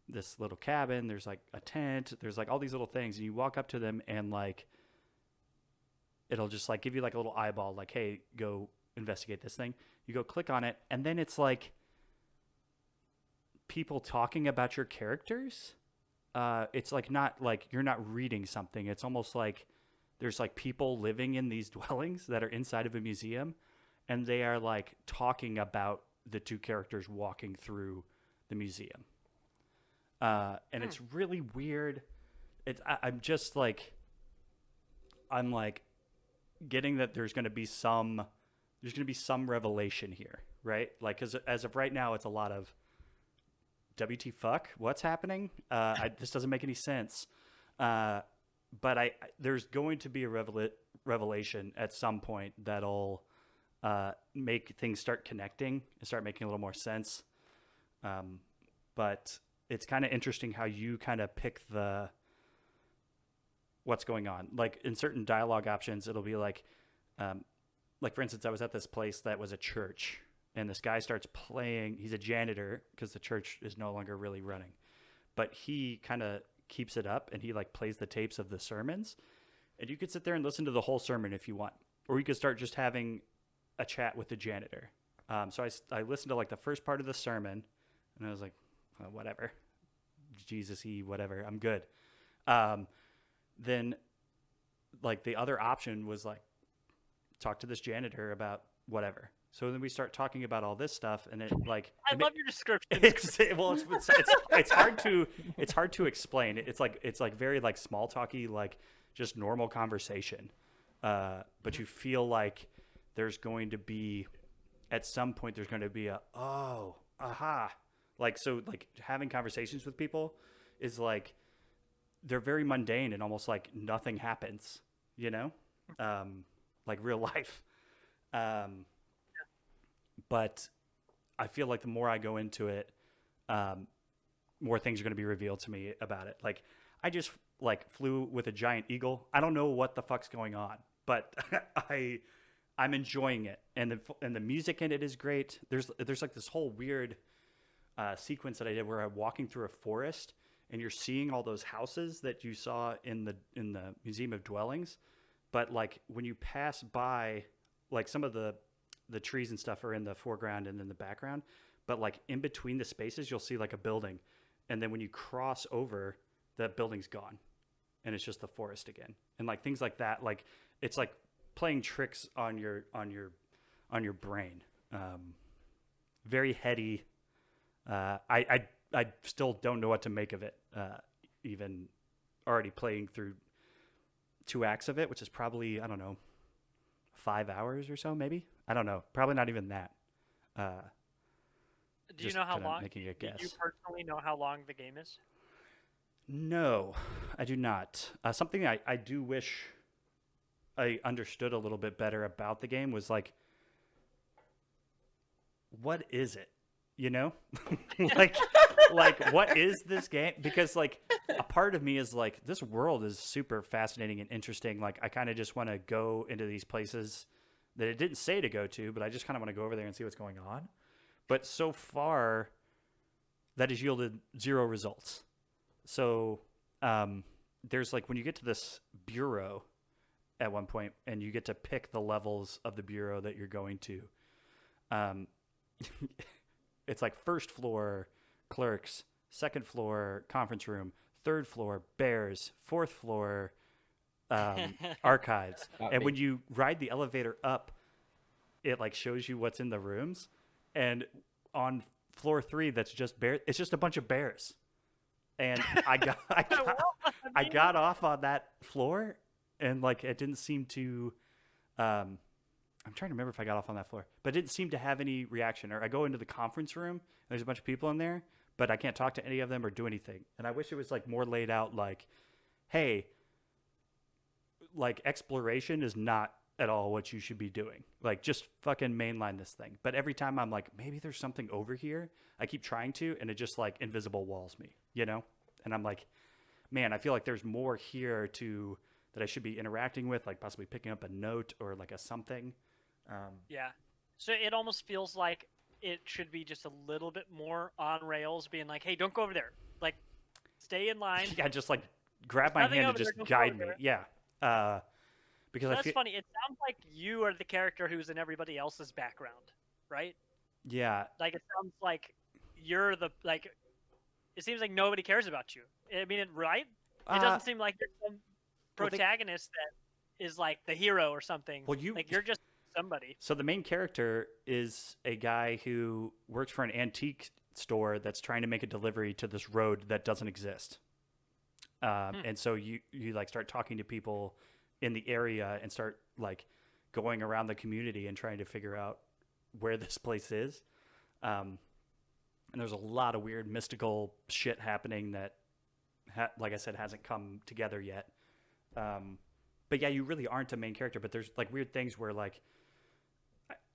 this little cabin, there's like a tent, there's like all these little things, and you walk up to them and like it'll just like give you like a little eyeball, like, hey, go investigate this thing. You go click on it, and then it's like people talking about your characters. It's like not like you're not reading something. It's almost like there's like people living in these dwellings that are inside of a museum, and they are like talking about the 2 characters walking through the museum. And it's really weird. I'm just like, I'm like getting that there's going to be some revelation here, right? Like, cause as of right now, it's a lot of WT fuck, what's happening? This doesn't make any sense. But there's going to be a revelation at some point that'll make things start connecting and start making a little more sense. But it's kind of interesting how you kind of pick what's going on. Like in certain dialogue options, it'll be like for instance, I was at this place that was a church, and this guy starts playing. He's a janitor because the church is no longer really running, but he kind of keeps it up, and he like plays the tapes of the sermons, and you could sit there and listen to the whole sermon if you want, or you could start just having a chat with the janitor. So I listened to like the first part of the sermon, and I was like, oh, whatever, Jesus-y, whatever, I'm good. Then like the other option was like talk to this janitor about whatever. So then we start talking about all this stuff, and it like I love your description. it's hard to explain. It's like very like small talky, like just normal conversation. But you feel like there's going to be at some point there's going to be a aha, like so like having conversations with people is like they're very mundane and almost like nothing happens, you know, like real life. But I feel like the more I go into it, more things are going to be revealed to me about it. Like I just like flew with a giant eagle. I don't know what the fuck's going on, but I'm enjoying it, and the music in it is great. There's like this whole weird sequence that I did where I'm walking through a forest, and you're seeing all those houses that you saw in the Museum of Dwellings, but like when you pass by, like some of the trees and stuff are in the foreground and in the background, but like in between the spaces you'll see like a building, and then when you cross over, that building's gone and it's just the forest again, and like things like that. Like it's like playing tricks on your brain. Very heady. I still don't know what to make of it, even already playing through 2 acts of it, which is probably, I don't know, 5 hours or so, maybe. I don't know. Probably not even that. Do you know how long? Making a guess. Do you personally know how long the game is? No, I do not. Something I do wish I understood a little bit better about the game was like, what is it? You know, like what is this game? Because like a part of me is like, this world is super fascinating and interesting. Like I kind of just want to go into these places that it didn't say to go to, but I just kind of want to go over there and see what's going on. But so far, that has yielded 0 results. So there's like when you get to this bureau at one point, and you get to pick the levels of the bureau that you're going to. It's like first floor clerks, second floor conference room, third floor bears, fourth floor archives. And when you ride the elevator up, it like shows you what's in the rooms. And on floor 3, that's just bear. It's just a bunch of bears. And I got off on that floor, and like it didn't seem to. I'm trying to remember if I got off on that floor, but it didn't seem to have any reaction. Or I go into the conference room, and there's a bunch of people in there, but I can't talk to any of them or do anything. And I wish it was like more laid out, like, hey, like exploration is not at all what you should be doing. Like just fucking mainline this thing. But every time I'm like, maybe there's something over here, I keep trying to, and it just like invisible walls me, you know? And I'm like, man, I feel like there's more here that I should be interacting with, like possibly picking up a note or like a something. Yeah. So it almost feels like it should be just a little bit more on rails, being like, hey, don't go over there. Like, stay in line. Yeah, just like grab my hand and just guide me. Yeah. Because that's funny. It sounds like you are the character who's in everybody else's background, right? Yeah. Like, it sounds like you're the, like, it seems like nobody cares about you. I mean, right? It doesn't seem like you're some protagonist that is like the hero or something. Well, like you're just somebody. So the main character is a guy who works for an antique store that's trying to make a delivery to this road that doesn't exist. And so you like start talking to people in the area and start like going around the community and trying to figure out where this place is. And there's a lot of weird mystical shit happening that, like I said, hasn't come together yet. But yeah, you really aren't a main character, but there's like weird things where like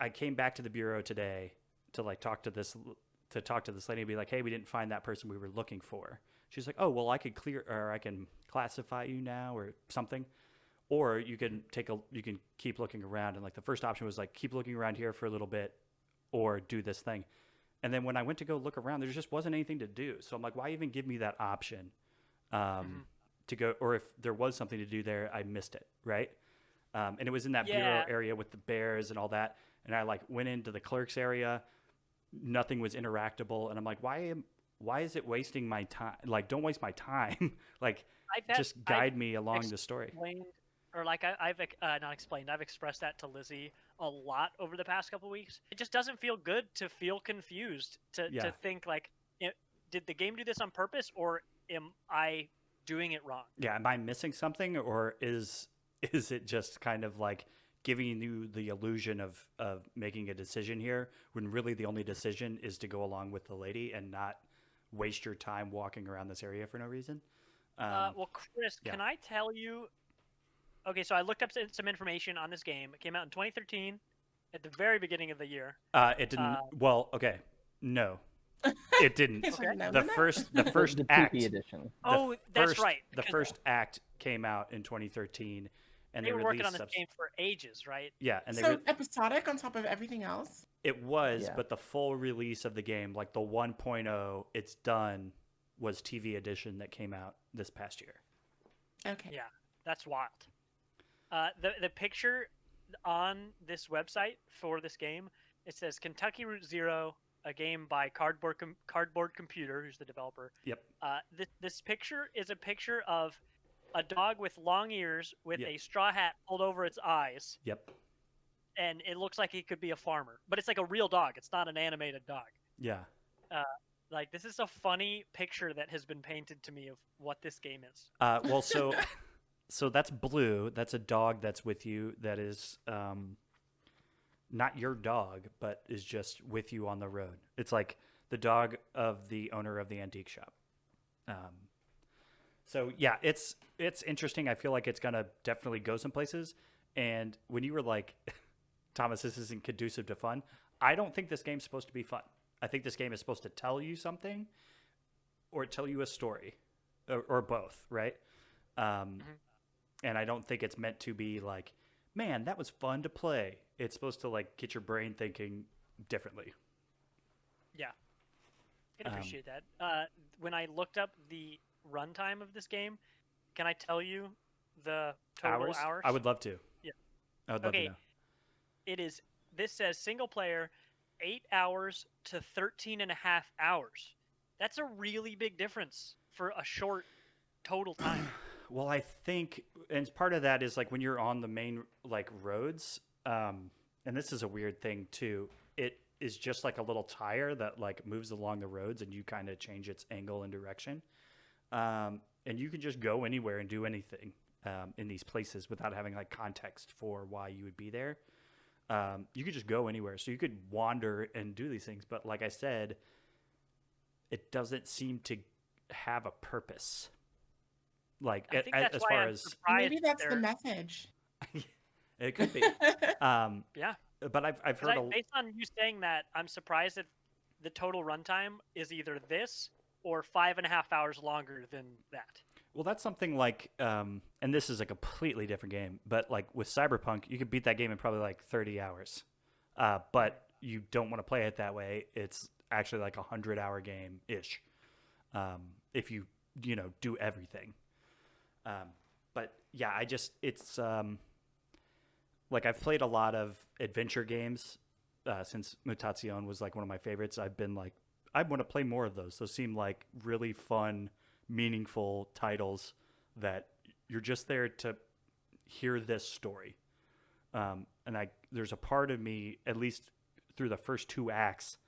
I came back to the bureau today to like talk to this lady and be like, hey, we didn't find that person we were looking for. She's like, oh, well, I can classify you now or something. Or you can keep looking around. And like the first option was like, keep looking around here for a little bit or do this thing. And then when I went to go look around, there just wasn't anything to do. So I'm like, why even give me that option to go? Or if there was something to do there, I missed it, right? And it was in that bureau area with the bears and all that. And I like went into the clerk's area. Nothing was interactable. And I'm like, why is it wasting my time? Like, don't waste my time. Like, just guide me along the story. or like I've not explained. I've expressed that to Lizzie a lot over the past couple weeks. It just doesn't feel good to feel confused, to think like, did the game do this on purpose, or am I doing it wrong? Yeah, am I missing something, or is it just kind of like giving you the illusion of making a decision here when really the only decision is to go along with the lady and not waste your time walking around this area for no reason? Well, Chris, yeah. can I tell you? Okay, so I looked up some information on this game. It came out in 2013, at the very beginning of the year. It didn't. Well, okay, no, it didn't. Okay. The first The act. 2P edition. Oh, that's right. The first act came out in 2013, and they were working on released this game for ages, right? Yeah, and So episodic on top of everything else. it was, Yeah. but the full release of the game, like the 1.0, it's done, was TV edition that came out this past year. Okay. Yeah, that's wild. The picture on this website for this game, it says Kentucky Route Zero, a game by Cardboard Computer, who's the developer. Yep. This picture is a picture of a dog with long ears with Yep. a straw hat pulled over its eyes, Yep. and it looks like he could be a farmer, but it's like a real dog. It's not an animated dog. Yeah. Like, this is a funny picture that has been painted to me of what this game is. Well, so that's Blue. That's a dog that's with you. That is not your dog, but is just with you on the road. It's like the dog of the owner of the antique shop. So yeah, it's interesting. I feel like it's gonna definitely go some places. And when you were like, Thomas, this isn't conducive to fun, I don't think this game's supposed to be fun. I think this game is supposed to tell you something, or tell you a story, or both, right? And I don't think it's meant to be like, man, that was fun to play. It's supposed to like get your brain thinking differently. Yeah, I can appreciate that. When I looked up the runtime of this game, can I tell you the total hours? I would love to. Yeah. I would love to know. It is. This says single player, 8 hours to 13 and a half hours. That's a really big difference for a short total time. Well, I think, and part of that is like when you're on the main like roads, and this is a weird thing too. It is just like a little tire that like moves along the roads, and you kind of change its angle and direction. And you can just go anywhere and do anything in these places without having like context for why you would be there. You could just go anywhere, so you could wander and do these things. But like I said, it doesn't seem to have a purpose. Like I think that's as why far I'm as surprised Maybe that's the they're- message. it could be. Yeah. But I've heard Based on you saying that, I'm surprised that the total runtime is either this or 5.5 hours longer than that. well, that's something like, and this is a completely different game, but like with Cyberpunk, you could beat that game in probably like 30 hours. But you don't want to play it that way. It's actually like 100-hour game ish. If you do everything. But yeah, it's like I've played a lot of adventure games since Mutation was like one of my favorites. I've been like, I want to play more of those. Those seem like really fun, meaningful titles that you're just there to hear this story. And there's a part of me, at least through the first 2 acts,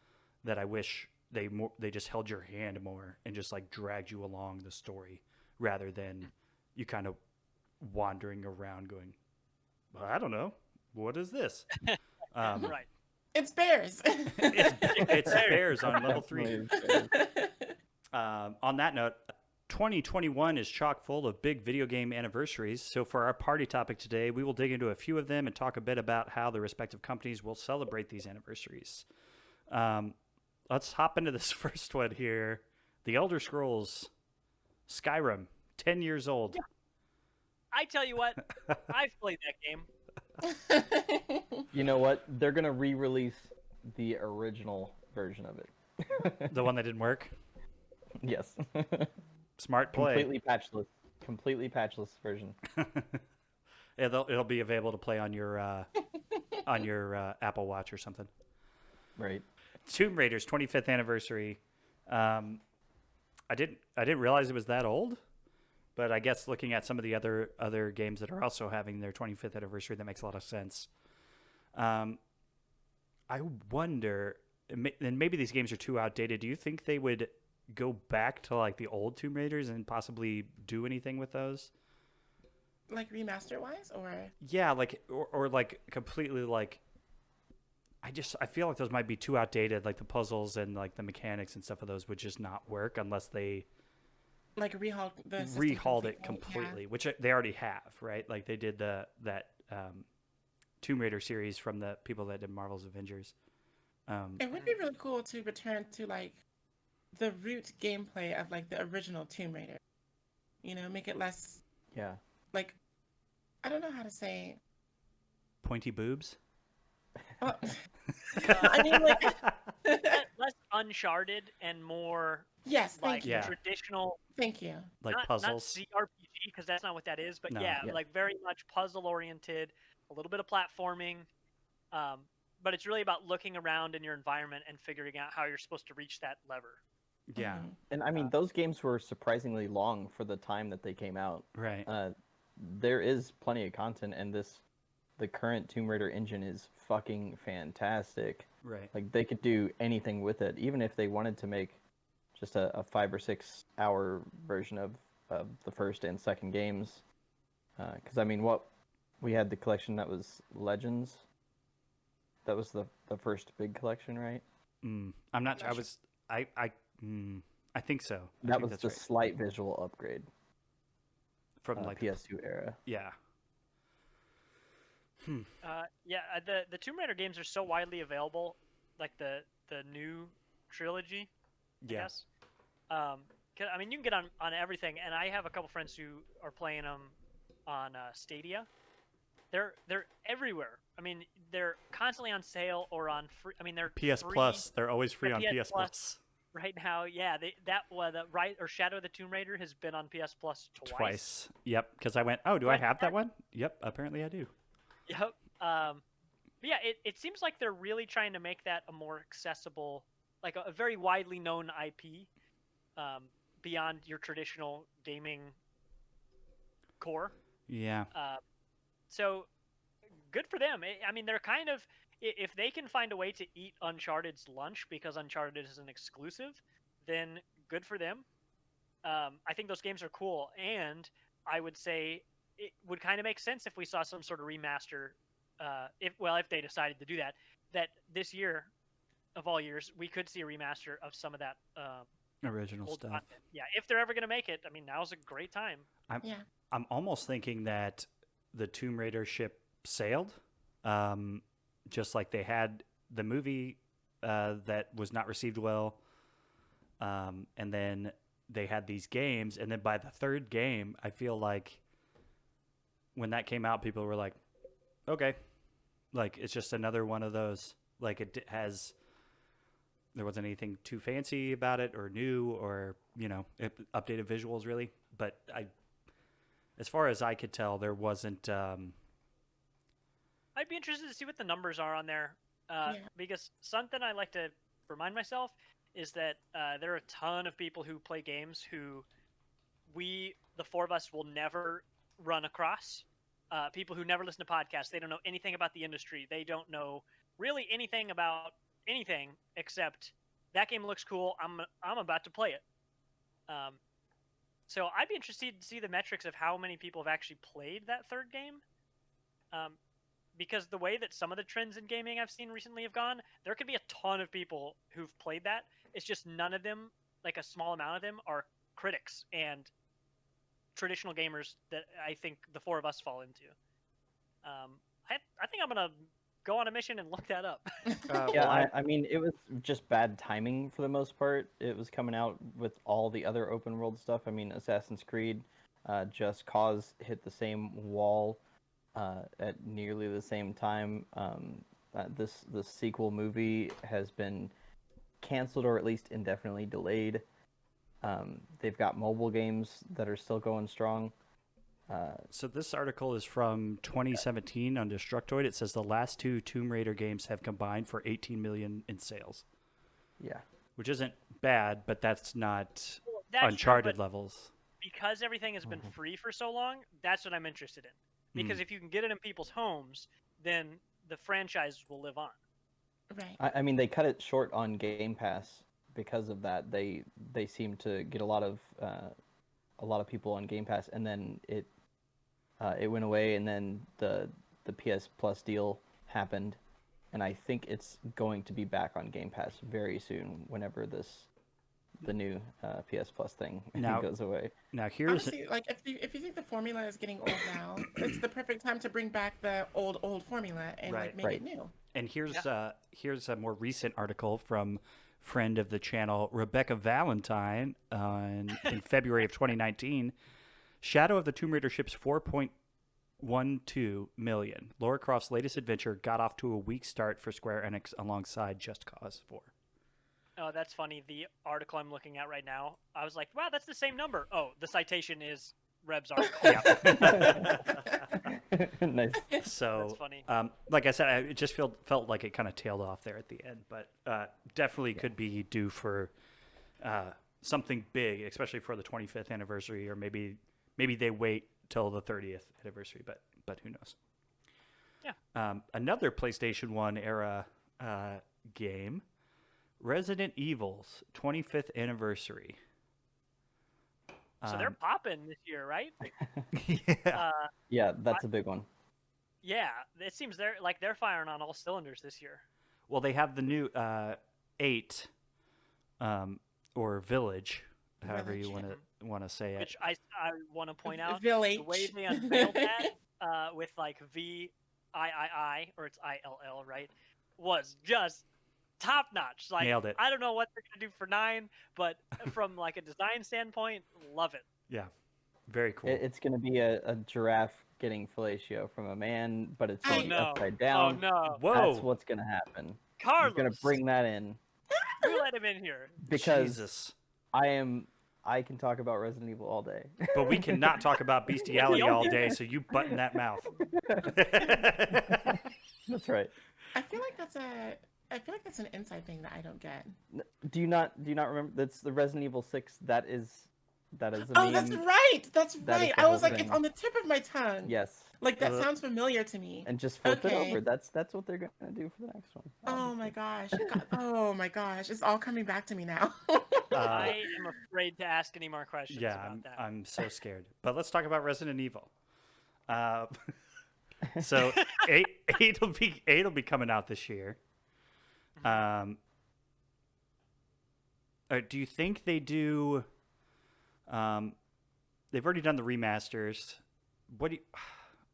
that I wish they just held your hand more and just like dragged you along the story rather than you kind of wandering around going, well, I don't know, what is this? Right. It's bears. It's bears on level 3. Definitely. On that note, 2021 is chock full of big video game anniversaries. So for our party topic today, we will dig into a few of them and talk a bit about how the respective companies will celebrate these anniversaries. Let's hop into this first one here. The Elder Scrolls Skyrim, 10 years old. Yeah. I tell you what, I've played that game. You know what? They're gonna re-release the original version of it. The one that didn't work. Yes. Smart play. Completely patchless version. It'll be available to play on your Apple Watch or something. Right. Tomb Raider's 25th anniversary. I didn't realize it was that old, But I guess looking at some of the other games that are also having their 25th anniversary, that makes a lot of sense. I wonder, and maybe these games are too outdated. Do you think they would go back to like the old Tomb Raiders and possibly do anything with those? Like remaster wise, or Yeah, like or like completely like. I feel like those might be too outdated. Like the puzzles and like the mechanics and stuff of those would just not work unless they like rehauled the system rehauled it completely. completely, which they already have, right? Like they did that Tomb Raider series from the people that did Marvel's Avengers. Yeah. It would be really cool to return to like the root gameplay of like the original Tomb Raider. You know, make it less Yeah. like I don't know how to say. Pointy boobs. Well, I mean, like Less Uncharted and more yes, thank like you, Yeah. traditional, thank you. Like not puzzles. CRPG, because that's not what that is. But No. yeah, Yeah. like very much puzzle oriented, a little bit of platforming. But it's really about looking around in your environment and figuring out how you're supposed to reach that lever. Yeah. Mhm. And I mean, those games were surprisingly long for the time that they came out. Right. There is plenty of content, and the current Tomb Raider engine is fucking fantastic. Right. Like they could do anything with it, even if they wanted to make just a 5 or 6 hour version of the first and second games. Because I mean, what we had the collection that was Legends. That was the first big collection, right? I'm not. Not I sure. was. I think so. I That think was that's the right. slight visual upgrade From like PS2 era. yeah. The Tomb Raider games are so widely available, like the new trilogy, I Yeah. guess. 'Cause, I mean, you can get on everything, and I have a couple friends who are playing them on Stadia. They're everywhere. I mean, they're constantly on sale or on free. I mean, they're PS free Plus. They're always free Yeah, on PS PS Plus. right now. Yeah, the Shadow of the Tomb Raider has been on PS Plus twice. Yep. Because I went. Oh, do I Like have that that. one? Yep. Apparently I do. Yep. But yeah, it seems like they're really trying to make that a more accessible, like a very widely known IP, beyond your traditional gaming core. Yeah. So good for them. I mean, they're kind of, if they can find a way to eat Uncharted's lunch because Uncharted is an exclusive, then good for them. I think those games are cool, and I would say it would kind of make sense if we saw some sort of remaster. If they decided to do that, this year, of all years, we could see a remaster of some of that Original old stuff. content. Yeah, if they're ever going to make it, I mean, now's a great time. Yeah. I'm almost thinking that the Tomb Raider ship sailed, just like they had the movie that was not received well, and then they had these games, and then by the third game, I feel like when that came out, people were like, "Okay, like it's just another one of those." Like there wasn't anything too fancy about it or new or updated visuals really, but as far as I could tell, there wasn't. I'd be interested to see what the numbers are on there, Yeah. because something I like to remind myself is that there are a ton of people who play games who the four of us, will never run across. People who never listen to podcasts. They don't know anything about the industry. They don't know really anything about anything except that game looks cool. I'm about to play it. So I'd be interested to see the metrics of how many people have actually played that third game. Because the way that some of the trends in gaming I've seen recently have gone, there could be a ton of people who've played that. It's just none of them, like a small amount of them, are critics and traditional gamers that I think the four of us fall into. I think I'm gonna go on a mission and look that up. Yeah, I mean, it was just bad timing for the most part. It was coming out with all the other open world stuff. I mean, Assassin's Creed, Just Cause hit the same wall at nearly the same time. This sequel movie has been canceled or at least indefinitely delayed. They've got mobile games that are still going strong. So this article is from 2017 on Destructoid. It says the last two Tomb Raider games have combined for 18 million in sales, Yeah. which isn't bad, but that's not That's true, Uncharted but levels. because everything has been free for so long, that's what I'm interested in. Because if you can get it in people's homes, then the franchise will live on. Right. I mean, they cut it short on Game Pass because of that. They seem to get a lot of people on Game Pass, and then it went away, and then the PS Plus deal happened, and I think it's going to be back on Game Pass very soon. Whenever the new PS Plus thing goes away. Now here's Honestly, like if you think the formula is getting old now, it's the perfect time to bring back the old formula and like make it new. And here's a more recent article from friend of the channel Rebecca Valentine in February of 2019. Shadow of the Tomb Raider ships 4.12 million. Lara Croft's latest adventure got off to a weak start for Square Enix alongside Just Cause 4. Oh, that's funny. The article I'm looking at right now, I was like, wow, that's the same number. Oh, the citation is Reb's article. Nice. So, that's funny. like I said, it just felt like it kind of tailed off there at the end, but definitely could be due for something big, especially for the 25th anniversary, or maybe they wait till the 30th anniversary, but who knows? Yeah. Another PlayStation 1 era game, Resident Evil's 25th anniversary. So they're popping this year, right? Yeah. Yeah, that's a big one. Yeah, it seems they're firing on all cylinders this year. Well, they have the new 8, or Village, however you want to say it. Which I want to point out, Village. the way they unveiled that with like VIII, or it's ILL, right, was just top notch. Like, Nailed it. I don't know what they're gonna do for 9, but from like a design standpoint, love it. Yeah, very cool. It's going to be a giraffe getting fellatio from a man, but it's going to be upside down. Oh no! Whoa! That's what's going to happen. Carlos, He's going to bring that in you let him in here. because Jesus. I can talk about Resident Evil all day. But we cannot talk about bestiality all day, so you button that mouth. That's right. I feel like that's an inside thing that I don't get. Do you not remember? That's the Resident Evil 6. That is a Oh, meme. that's right. That's That is right. the I was whole like, it's thing. on the tip of my tongue. Yes. Like that sounds familiar to me. And just flip it Okay. over. That's what they're going to do for the next one. Oh my gosh. Oh my gosh. It's all coming back to me now. I am afraid to ask any more questions about that. I'm so scared. But let's talk about Resident Evil. So 8 will be coming out this year. Do you think they do? They've already done the remasters.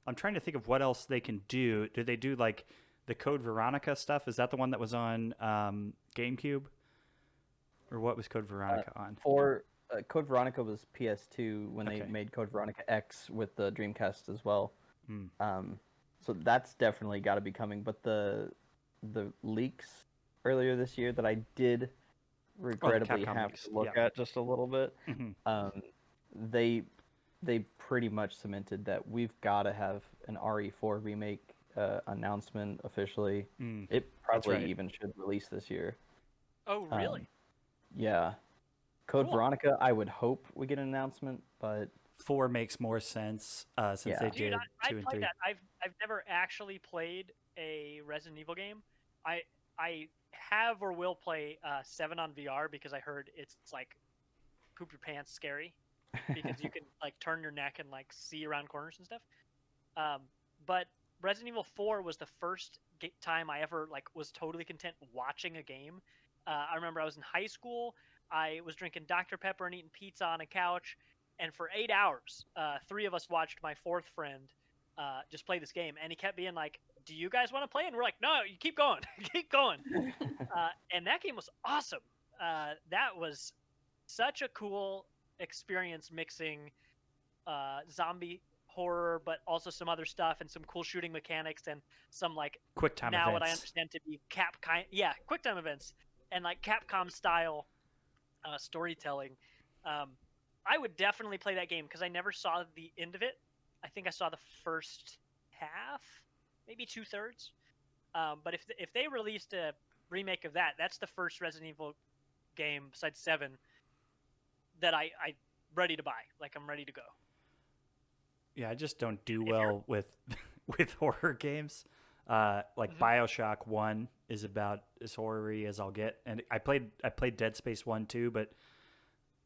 I'm trying to think of what else they can do. Do they do like the Code Veronica stuff? Is that the one that was on GameCube? Or what was Code Veronica on? For Code Veronica was PS2 when they made Code Veronica X with the Dreamcast as well. So that's definitely got to be coming. But the leaks earlier this year that I did regrettably have to look at just a little bit, they pretty much cemented that we've got to have an RE4 remake announcement officially. It probably even should release this year. Oh, really? Yeah. Code Veronica, I would hope we get an announcement, but 4 makes more sense since they did 2 and 3. That. I've never actually played a Resident Evil game. I have or will play 7 on VR because I heard it's like poop your pants scary because you can like turn your neck and like see around corners and stuff. But Resident Evil 4 was the first time I ever like was totally content watching a game. I remember I was in high school. I was drinking Dr. Pepper and eating pizza on a couch. And for 8 hours, 3 of us watched my 4th friend just play this game. And he kept being like, do you guys want to play? And we're like, no, you keep going. Keep going. And that game was awesome. That was such a cool experience mixing zombie horror, but also some other stuff and some cool shooting mechanics and some like QuickTime now events. what I understand to be QuickTime events and like Capcom style storytelling. I would definitely play that game because I never saw the end of it. I think I saw the first half, maybe 2/3. But if they released a remake of that, that's the first Resident Evil game besides 7 that I ready to buy. Like I'm ready to go. Yeah, I just don't do If you're- well with with horror games. Like Mhm. BioShock 1 is about as horror-y as I'll get, and I played Dead Space 1 too, but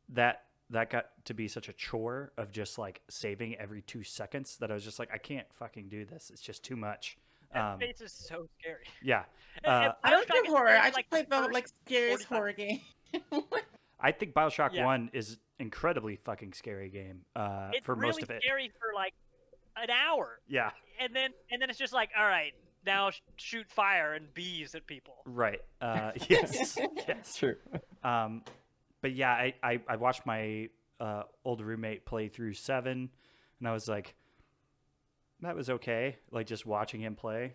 that got to be such a chore of just like saving every 2 seconds that I was just like, I can't fucking do this. It's just too much. That face is so scary. Yeah. And I don't BioShock do is horror. scary I for, just like, played the first like scariest 45 horror game. I think BioShock Yeah. 1 is incredibly fucking scary game It's for really most of it. scary for like an hour, Yeah, and then it's just like, all right, now shoot fire and bees at people. right. Yes, yes. True. But yeah, I watched my old roommate play through 7, and I was like, that was okay. Like just watching him play.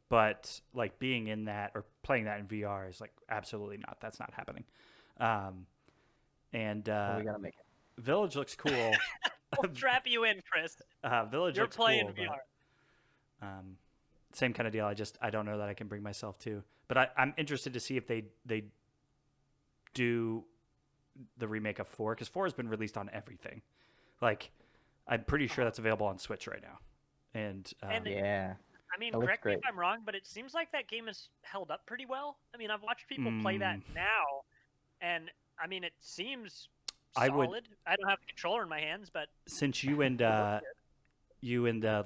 But like being in that or playing that in VR is like absolutely not. That's not happening. And We gotta make it. Village looks cool. We'll trap you in, Chris. Village You're looks playing cool, VR. but same kind of deal. I don't know that I can bring myself to. But I'm interested to see if they do the remake of 4, because 4 has been released on everything. Like I'm pretty sure that's available on Switch right now. And Yeah. I mean, That looks correct me if great. I'm wrong, but it seems like that game is held up pretty well. I mean, I've watched people play that Mm. now, and I mean, it seems I solid. would- I don't have the controller in my hands, but since you and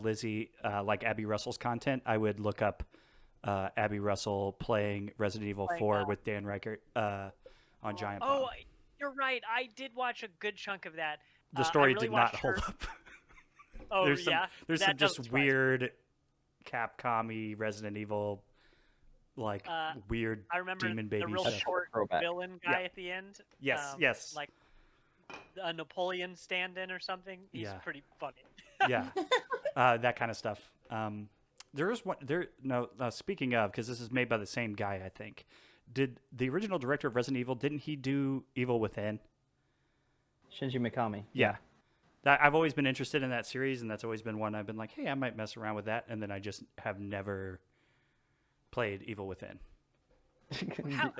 Lizzie like Abby Russell's content, I would look up Abby Russell playing Resident Evil Playing, 4 with Dan Reichert on Giant Bomb. oh, you're right. I did watch a good chunk of that. The I story really did not watched hold her- up. Oh there's some, yeah, there's that some doesn't just surprise me. weird Capcom-y Resident Evil, like weird I remember demon the baby real stuff. short Throwback. villain guy Yeah. at the end. Yes, yes. Like a Napoleon stand-in or something. He's Yeah. pretty funny. Yeah, that kind of stuff. There is one there. No, speaking of, because this is made by the same guy, I think. Did the original director of Resident Evil? Didn't he do Evil Within? Shinji Mikami. Yeah. I've always been interested in that series, and that's always been one I've been like, hey, I might mess around with that, and then I just have never played Evil Within.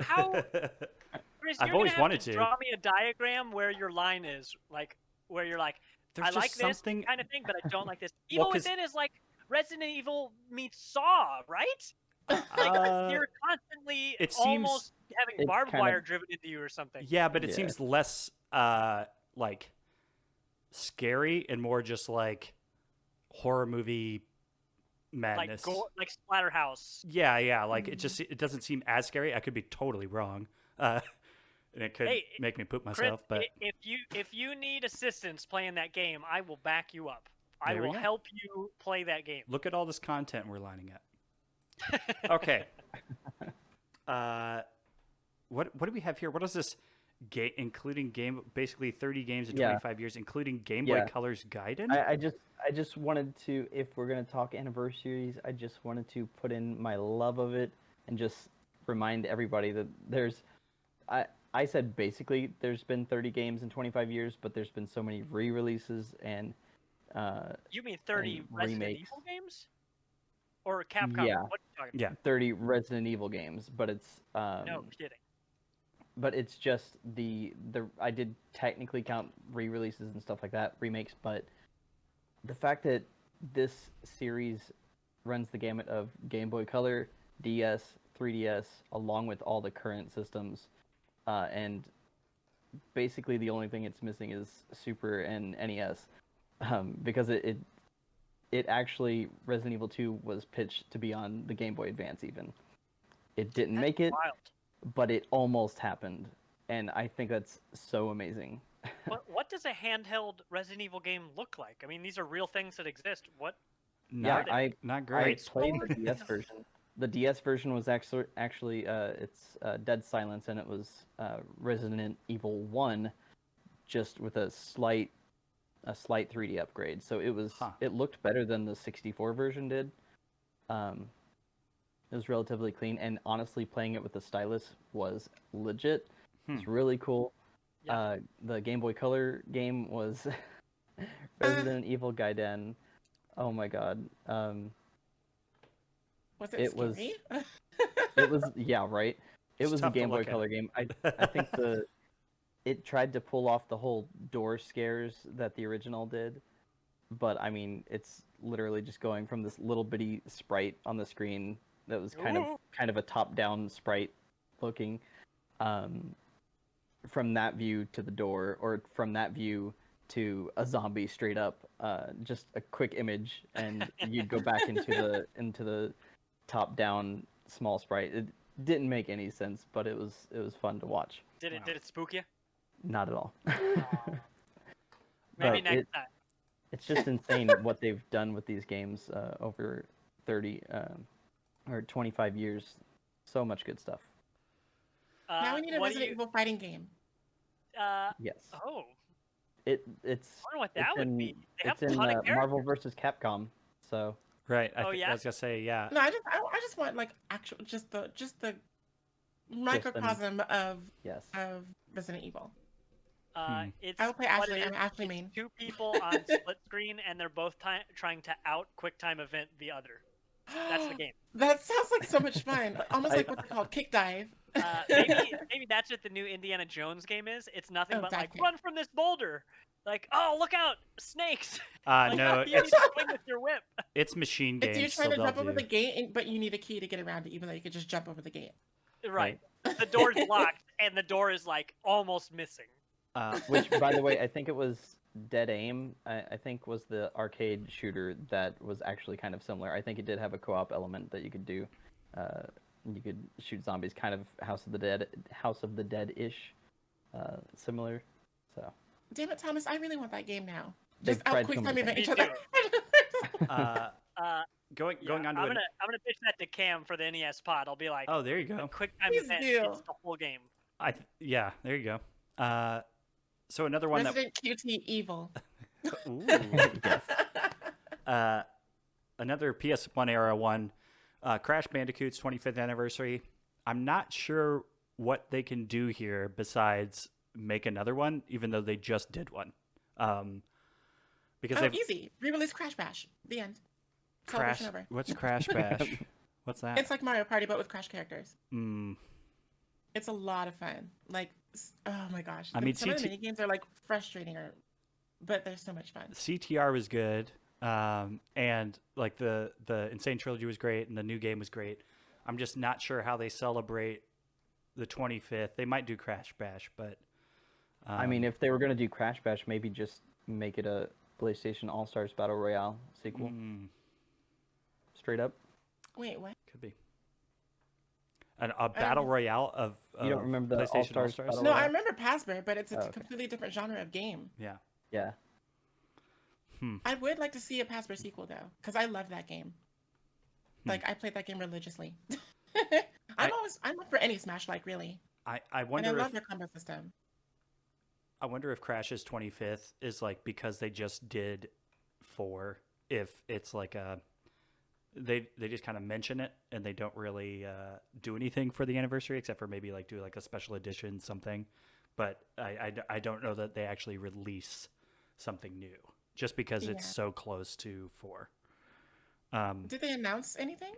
How Chris, I've you're always gonna have wanted to to. draw me a diagram where your line is, like where you're like, There's I just like this something. kind of thing, but I don't like this. Well, Evil 'cause- Within is like Resident Evil meets Saw, right? Like you're constantly it seems- almost having It's barbed kind of- wire driven into you or something. Yeah, but it Yeah. seems less like scary and more just like horror movie madness. Like Splatterhouse. Yeah, like it doesn't seem as scary. I could be totally wrong, and it could Hey, make me poop Chris, myself. But if you need assistance playing that game, I will back you up. I There we will go. help you play that game. look at all this content we're lining up. Okay. What do we have here? What is this? Including basically 30 games in Yeah. 25 years, including Game Boy Yeah. Color's Gaiden. I just wanted to, if we're gonna talk anniversaries, I just wanted to put in my love of it and just remind everybody that I said basically there's been 30 games in 25 years, but there's been so many re-releases and You mean 30 and Resident remakes. Evil games? Or Capcom? Yeah. What are you talking Yeah. about? 30 Resident Evil games, but it's No kidding. but it's just the I did technically count re-releases and stuff like that, remakes, but the fact that this series runs the gamut of Game Boy Color, DS, 3DS, along with all the current systems, and basically the only thing it's missing is Super and NES, because it actually Resident Evil 2 was pitched to be on the Game Boy Advance even. It didn't That's make it, wild. but it almost happened, and I think that's so amazing. What does a handheld Resident Evil game look like? I mean, these are real things that exist. What? Not, Yeah, I great. played the DS version. The DS version was actually it's Dead Silence, and it was Resident Evil 1, just with a slight 3D upgrade. So it looked better than the 64 version did. It was relatively clean, and honestly, playing it with the stylus was legit. It's really cool. Yeah. The Game Boy Color game was Resident Evil Gaiden. Oh my god. Was it It was- scary? It was yeah, right. It It's was a tough to Game Boy look at. Color game. I think it tried to pull off the whole door scares that the original did, but I mean, it's literally just going from this little bitty sprite on the screen that was Ooh. kind of a top-down sprite looking, from that view to the door, or from that view to a zombie straight up, just a quick image, and you'd go back into the top-down small sprite. It didn't make any sense, but it was fun to watch. Did it spook you? Not at all. Maybe But next time. it's just insane what they've done with these games over 30 or 25 years. So much good stuff. Now we need a what do Resident you- Evil fighting game. Yes. Oh, It's I wonder what that it's would in, be. They have it's a in ton of Marvel vs. Capcom. So Right. Oh, I yeah? was gonna say yeah. No, I just want like actual just the microcosm of yes. Resident Evil. It's I will play what Ashley. it I'm is, Ashley it's main. two people on split screen, and they're both trying to out QuickTime event the other. That's the game. That sounds like so much fun. Almost I- like what's it called? Kick dive. Maybe that's what the new Indiana Jones game is. It's nothing Oh, but like dive run from this boulder. Like, oh, look out, snakes! Like, No, you need it's to swing with your whip. it's machine It's you games. trying So to jump they'll over do. the gate, but you need a key to get around it, even though you could just jump over the gate. Right. The door's locked, and the door is like almost missing. Which, by the way, I think it was Dead Aim. I think was the arcade shooter that was actually kind of similar. I think it did have a co-op element that you could do. You could shoot zombies, kind of House of the Dead-ish, similar. So Damn it, Thomas! I really want that game now. They've Just out tried quick so time many event Me each other. Going Yeah, on to I'm gonna pitch that to Cam for the NES pod. I'll be like, Oh, there you go. quick time Please event. do. It's the whole game. Yeah, there you go. So another one Resident QT Evil. that Ooh. yes, Another PS1 era one, Crash Bandicoot's 25th anniversary. I'm not sure what they can do here besides make another one, even though they just did one. Because Oh, they've easy. Re-release Crash Bash. The end. Crash. Celebration over. What's Crash Bash? What's that? It's like Mario Party, but with Crash characters. Mm, It's a lot of fun. Like, oh my gosh. I mean, some of the CT mini games are like frustrating, but they're so much fun. CTR was good, and like the Insane Trilogy was great, and the new game was great. I'm just not sure how they celebrate the 25th. They might do Crash Bash, but I mean, if they were gonna do Crash Bash, maybe just make it a PlayStation All Stars Battle Royale sequel, straight up. Wait, what? could be a battle royale of You don't remember the PlayStation All-Stars All-Stars? Battle No, I Royale? remember Password, but it's a Oh, okay. completely different genre of game. Yeah. Yeah. I would like to see a Password sequel though, because I love that game. Like I played that game religiously. I'm up for any Smash like really, I and I wonder love if their combo system. I wonder if Crash's 25th is like because they just did 4. If it's like they just kind of mention it and they don't really do anything for the anniversary except for maybe like do like a special edition something. But I don't know that they actually release something new just because it's Yeah. so close to 4. Did they announce anything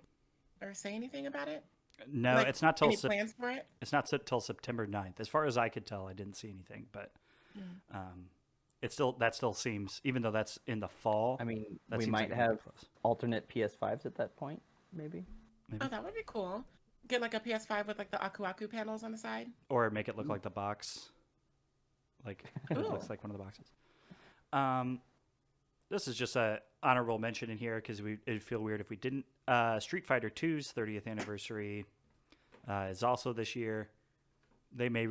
or say anything about it? No, Like, it's not till any plans for it? it's not till September 9th. As far as I could tell, I didn't see anything, but that still seems, even though that's in the fall. I mean, that we seems might like it would be have close. alternate PS5s at that point, maybe. Oh, that would be cool. Get like a PS5 with like the Aku Aku panels on the side. Or make it look like the box, like it Ooh. looks like one of the boxes. This is just a honorable mention in here because it'd feel weird if we didn't. Street Fighter 2's 30th anniversary is also this year. They may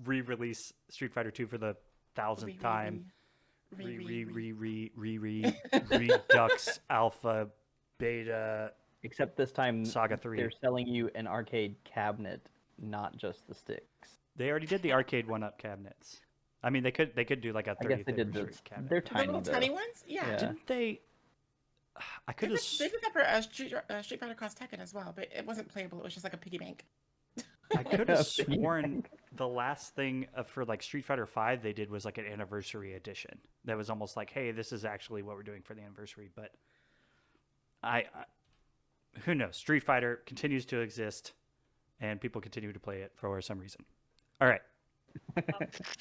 re-release Street Fighter 2 for the 1000th time. Redux Alpha Beta Except this time, Saga 3. they're selling you an arcade cabinet, not just the sticks. They already did the arcade one-up cabinets. I mean, they could do like a 30th I guess they did anniversary those. cabinet. They're The tiny, little though. tiny ones? Yeah. Yeah. Didn't they? I They could did, have. they did that for Street Fighter Cross Tekken as well, but it wasn't playable. It was just like a piggy bank. I could have sworn the last thing for like Street Fighter 5 they did was like an anniversary edition. That was almost like, hey, this is actually what we're doing for the anniversary. But I who knows? Street Fighter continues to exist, and people continue to play it for some reason. All right,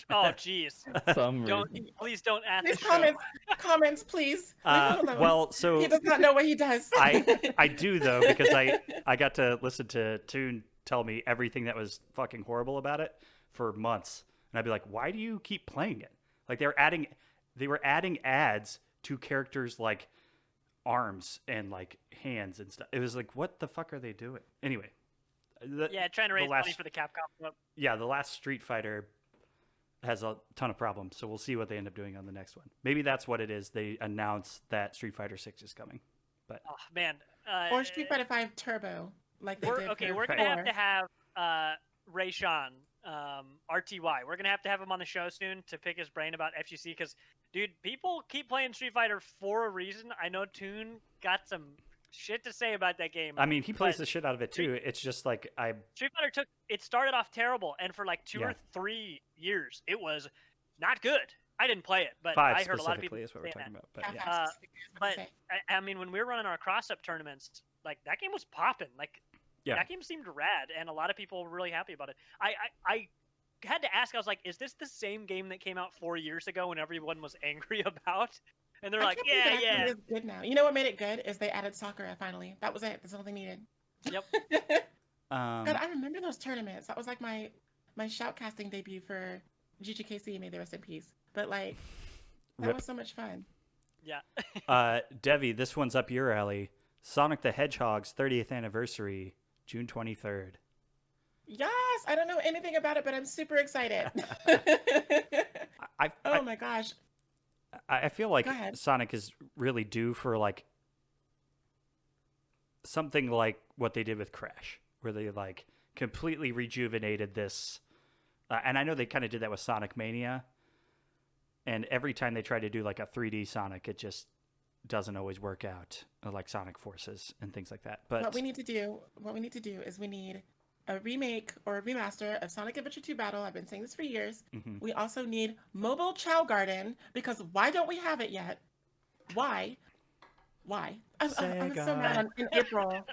Oh, jeez. Some Don't reason. please don't add Please the show. comments, please. Leave him alone. Well, so He does not know what he does. I do though, because I got to listen to Toon tell me everything that was fucking horrible about it for months, and I'd be like, why do you keep playing it? Like they were adding ads to characters like arms and like hands and stuff. It was like, what the fuck are they doing? Anyway, Yeah, trying to raise money for the Capcom. Yep. yeah, the last Street Fighter has a ton of problems, so we'll see what they end up doing on the next one. Maybe that's what it is. They announce that Street Fighter 6 is coming. But Oh man. Or Street Fighter 5 Turbo, like they did. We're gonna have to have Ray Sean, RTY. We're gonna have to have him on the show soon to pick his brain about FGC because, dude, people keep playing Street Fighter for a reason. I know Toon got some shit to say about that game. I mean, he plays But the shit out of it too. It's just like Street Fighter started off terrible, and for like 2 Yeah. or 3 years, it was not good. I didn't play it, but 5 I heard a lot of people specifically is what we're saying talking that. about. But yeah. Uh, But I mean, when we were running our cross-up tournaments, like that game was popping. Like Yeah. that game seemed rad, and a lot of people were really happy about it. I had to ask. I was like, "Is this the same game that came out 4 years ago when everyone was angry about?" And they're like, can't believe "Yeah, that actually yeah." is good now. You know what made it good is they added Sakura finally. That was it. That's all they needed. Yep. God, I remember those tournaments. That was like my shoutcasting debut for GGKC. May they rest in peace. But like, that Rip. was so much fun. Yeah. Devi, this one's up your alley. Sonic the Hedgehog's 30th anniversary, June 23rd. Yes, I don't know anything about it, but I'm super excited. Oh my gosh. I feel like Go ahead. Sonic is really due for like something like what they did with Crash, where they like completely rejuvenated this. And I know they kind of did that with Sonic Mania. And every time they try to do like a 3D Sonic, it just doesn't always work out, like Sonic Forces and things like that. But what we need to do is we need a remake or a remaster of Sonic Adventure 2 Battle. I've been saying this for years. Mhm. We also need Mobile Chow Garden because why don't we have it yet? Why? I was so mad in April.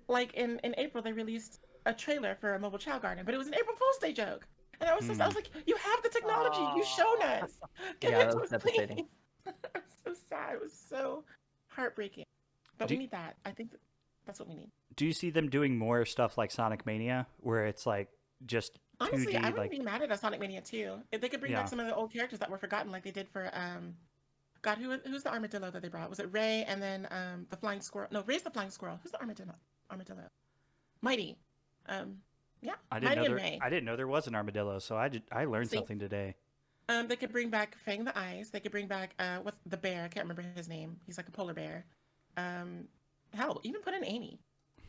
Like in April, they released a trailer for a Mobile Chow Garden, but it was an April Fool's Day joke. And I was like, you have the technology. You've shown us. Give Yeah, it that to was us, devastating. please. I'm so sad. It was so heartbreaking. But Do- we need that. I think that's what we need. do you see them doing more stuff like Sonic Mania, where it's like just Honestly, 2D? I wouldn't like be mad at a Sonic Mania 2. If they could bring Yeah. back some of the old characters that were forgotten, like they did for God, who's the armadillo that they brought? Was it Ray and then the flying squirrel? No, Ray's the flying squirrel. Who's the armadillo? Mighty. Yeah, I didn't Mighty know and there. Ray. I didn't know there was an armadillo, so I learned See? something today. They could bring back Fang the Eyes. They could bring back what's the bear? I can't remember his name. He's like a polar bear. Hell, even put in Amy,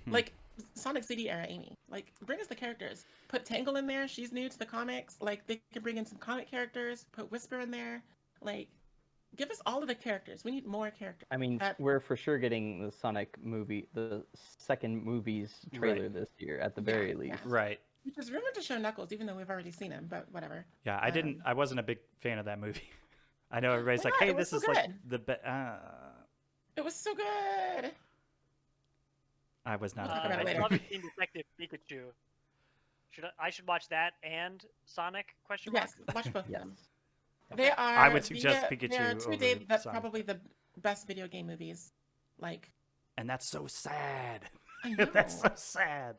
like Sonic CD era Amy. Like bring us the characters. Put Tangle in there. She's new to the comics. Like they could bring in some comic characters. Put Whisper in there. Like give us all of the characters. We need more characters. I mean, we're for sure getting the Sonic movie, the second movie's trailer Right. this year at the very Yeah, least. Right. Which is rumored to show Knuckles, even though we've already seen him. But whatever. Yeah, I wasn't a big fan of that movie. I know everybody's Why like, not? "Hey, It was this so is like good. the best." It was so good. I was not. We'll talk a about it fan. I later. love Team Detective Pikachu. I should watch that and Sonic? Question mark. Yes, watch both of Yes. them. They are. I would suggest They Pikachu are to over date, that's Sonic. probably the best video game movies. Like, And that's so sad. I know. That's so sad.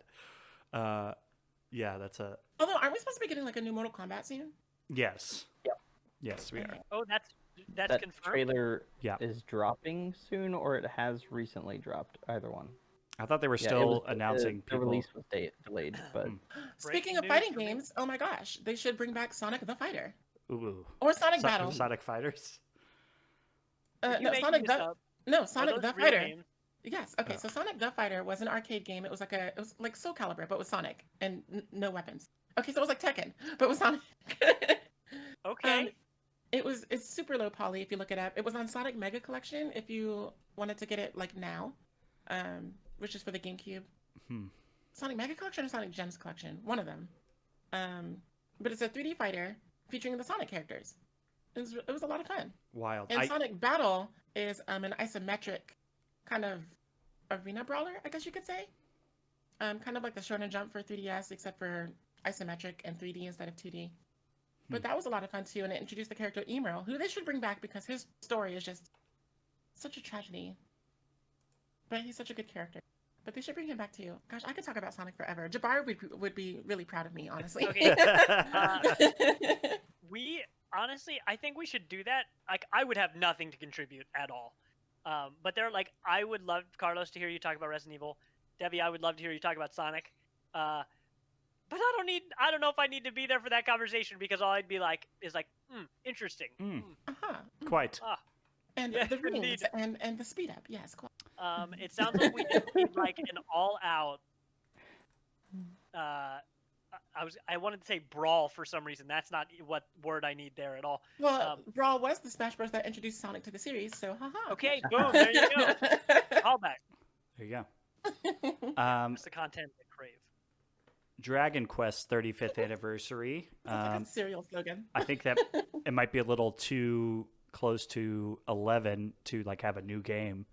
Yeah, that's a Although, aren't we supposed to be getting like a new Mortal Kombat soon? yes. Yep. Yes, we are. Okay. Oh, that's That confirmed. trailer Yeah. is dropping soon, or it has recently dropped. Either one. I thought they were Yeah, it still was- announcing the people. release was delayed, but Speaking of news fighting for me. games, oh my gosh, they should bring back Sonic the Fighter Ooh. or Sonic So- Battle. Sonic Fighters. Are you No, making Sonic this the up? no Are Sonic those the real Fighter. names? Yes. Okay. Oh. So Sonic the Fighter was an arcade game. It was like Soul Calibur, but with Sonic and no weapons. Okay, so it was like Tekken, but with Sonic. Okay. It's super low poly if you look it up. It was on Sonic Mega Collection if you wanted to get it like now, which is for the GameCube. Hmm. Sonic Mega Collection or Sonic Gems Collection, one of them. But it's a 3D fighter featuring the Sonic characters. It was a lot of fun. Wild. And Sonic Battle is an isometric kind of arena brawler, I guess you could say. Kind of like the Shonen Jump for 3DS, except for isometric and 3D instead of 2D. But that was a lot of fun too, and it introduced the character Emerald, who they should bring back because his story is just such a tragedy. But he's such a good character. But they should bring him back too. Gosh, I could talk about Sonic forever. Jabbar would be really proud of me, honestly. Okay. We honestly, I think we should do that. Like, I would have nothing to contribute at all. But they're like, I would love, Carlos, to hear you talk about Resident Evil. Debbie, I would love to hear you talk about Sonic. But I don't know if I need to be there for that conversation, because all I'd be like is like, interesting. Uh-huh. Quite. And Yeah, the rings indeed. and the speed up, yes, quite. It sounds like we just need like an all-out. I wanted to say brawl for some reason. That's not what word I need there at all. Well, Brawl was the Smash Bros. That introduced Sonic to the series, so haha. Okay, boom, there you go. Callback. There you go. That's the content I crave. Dragon Quest 35th anniversary. That's like a cereal slogan. I think that it might be a little too close to 11 to like have a new game.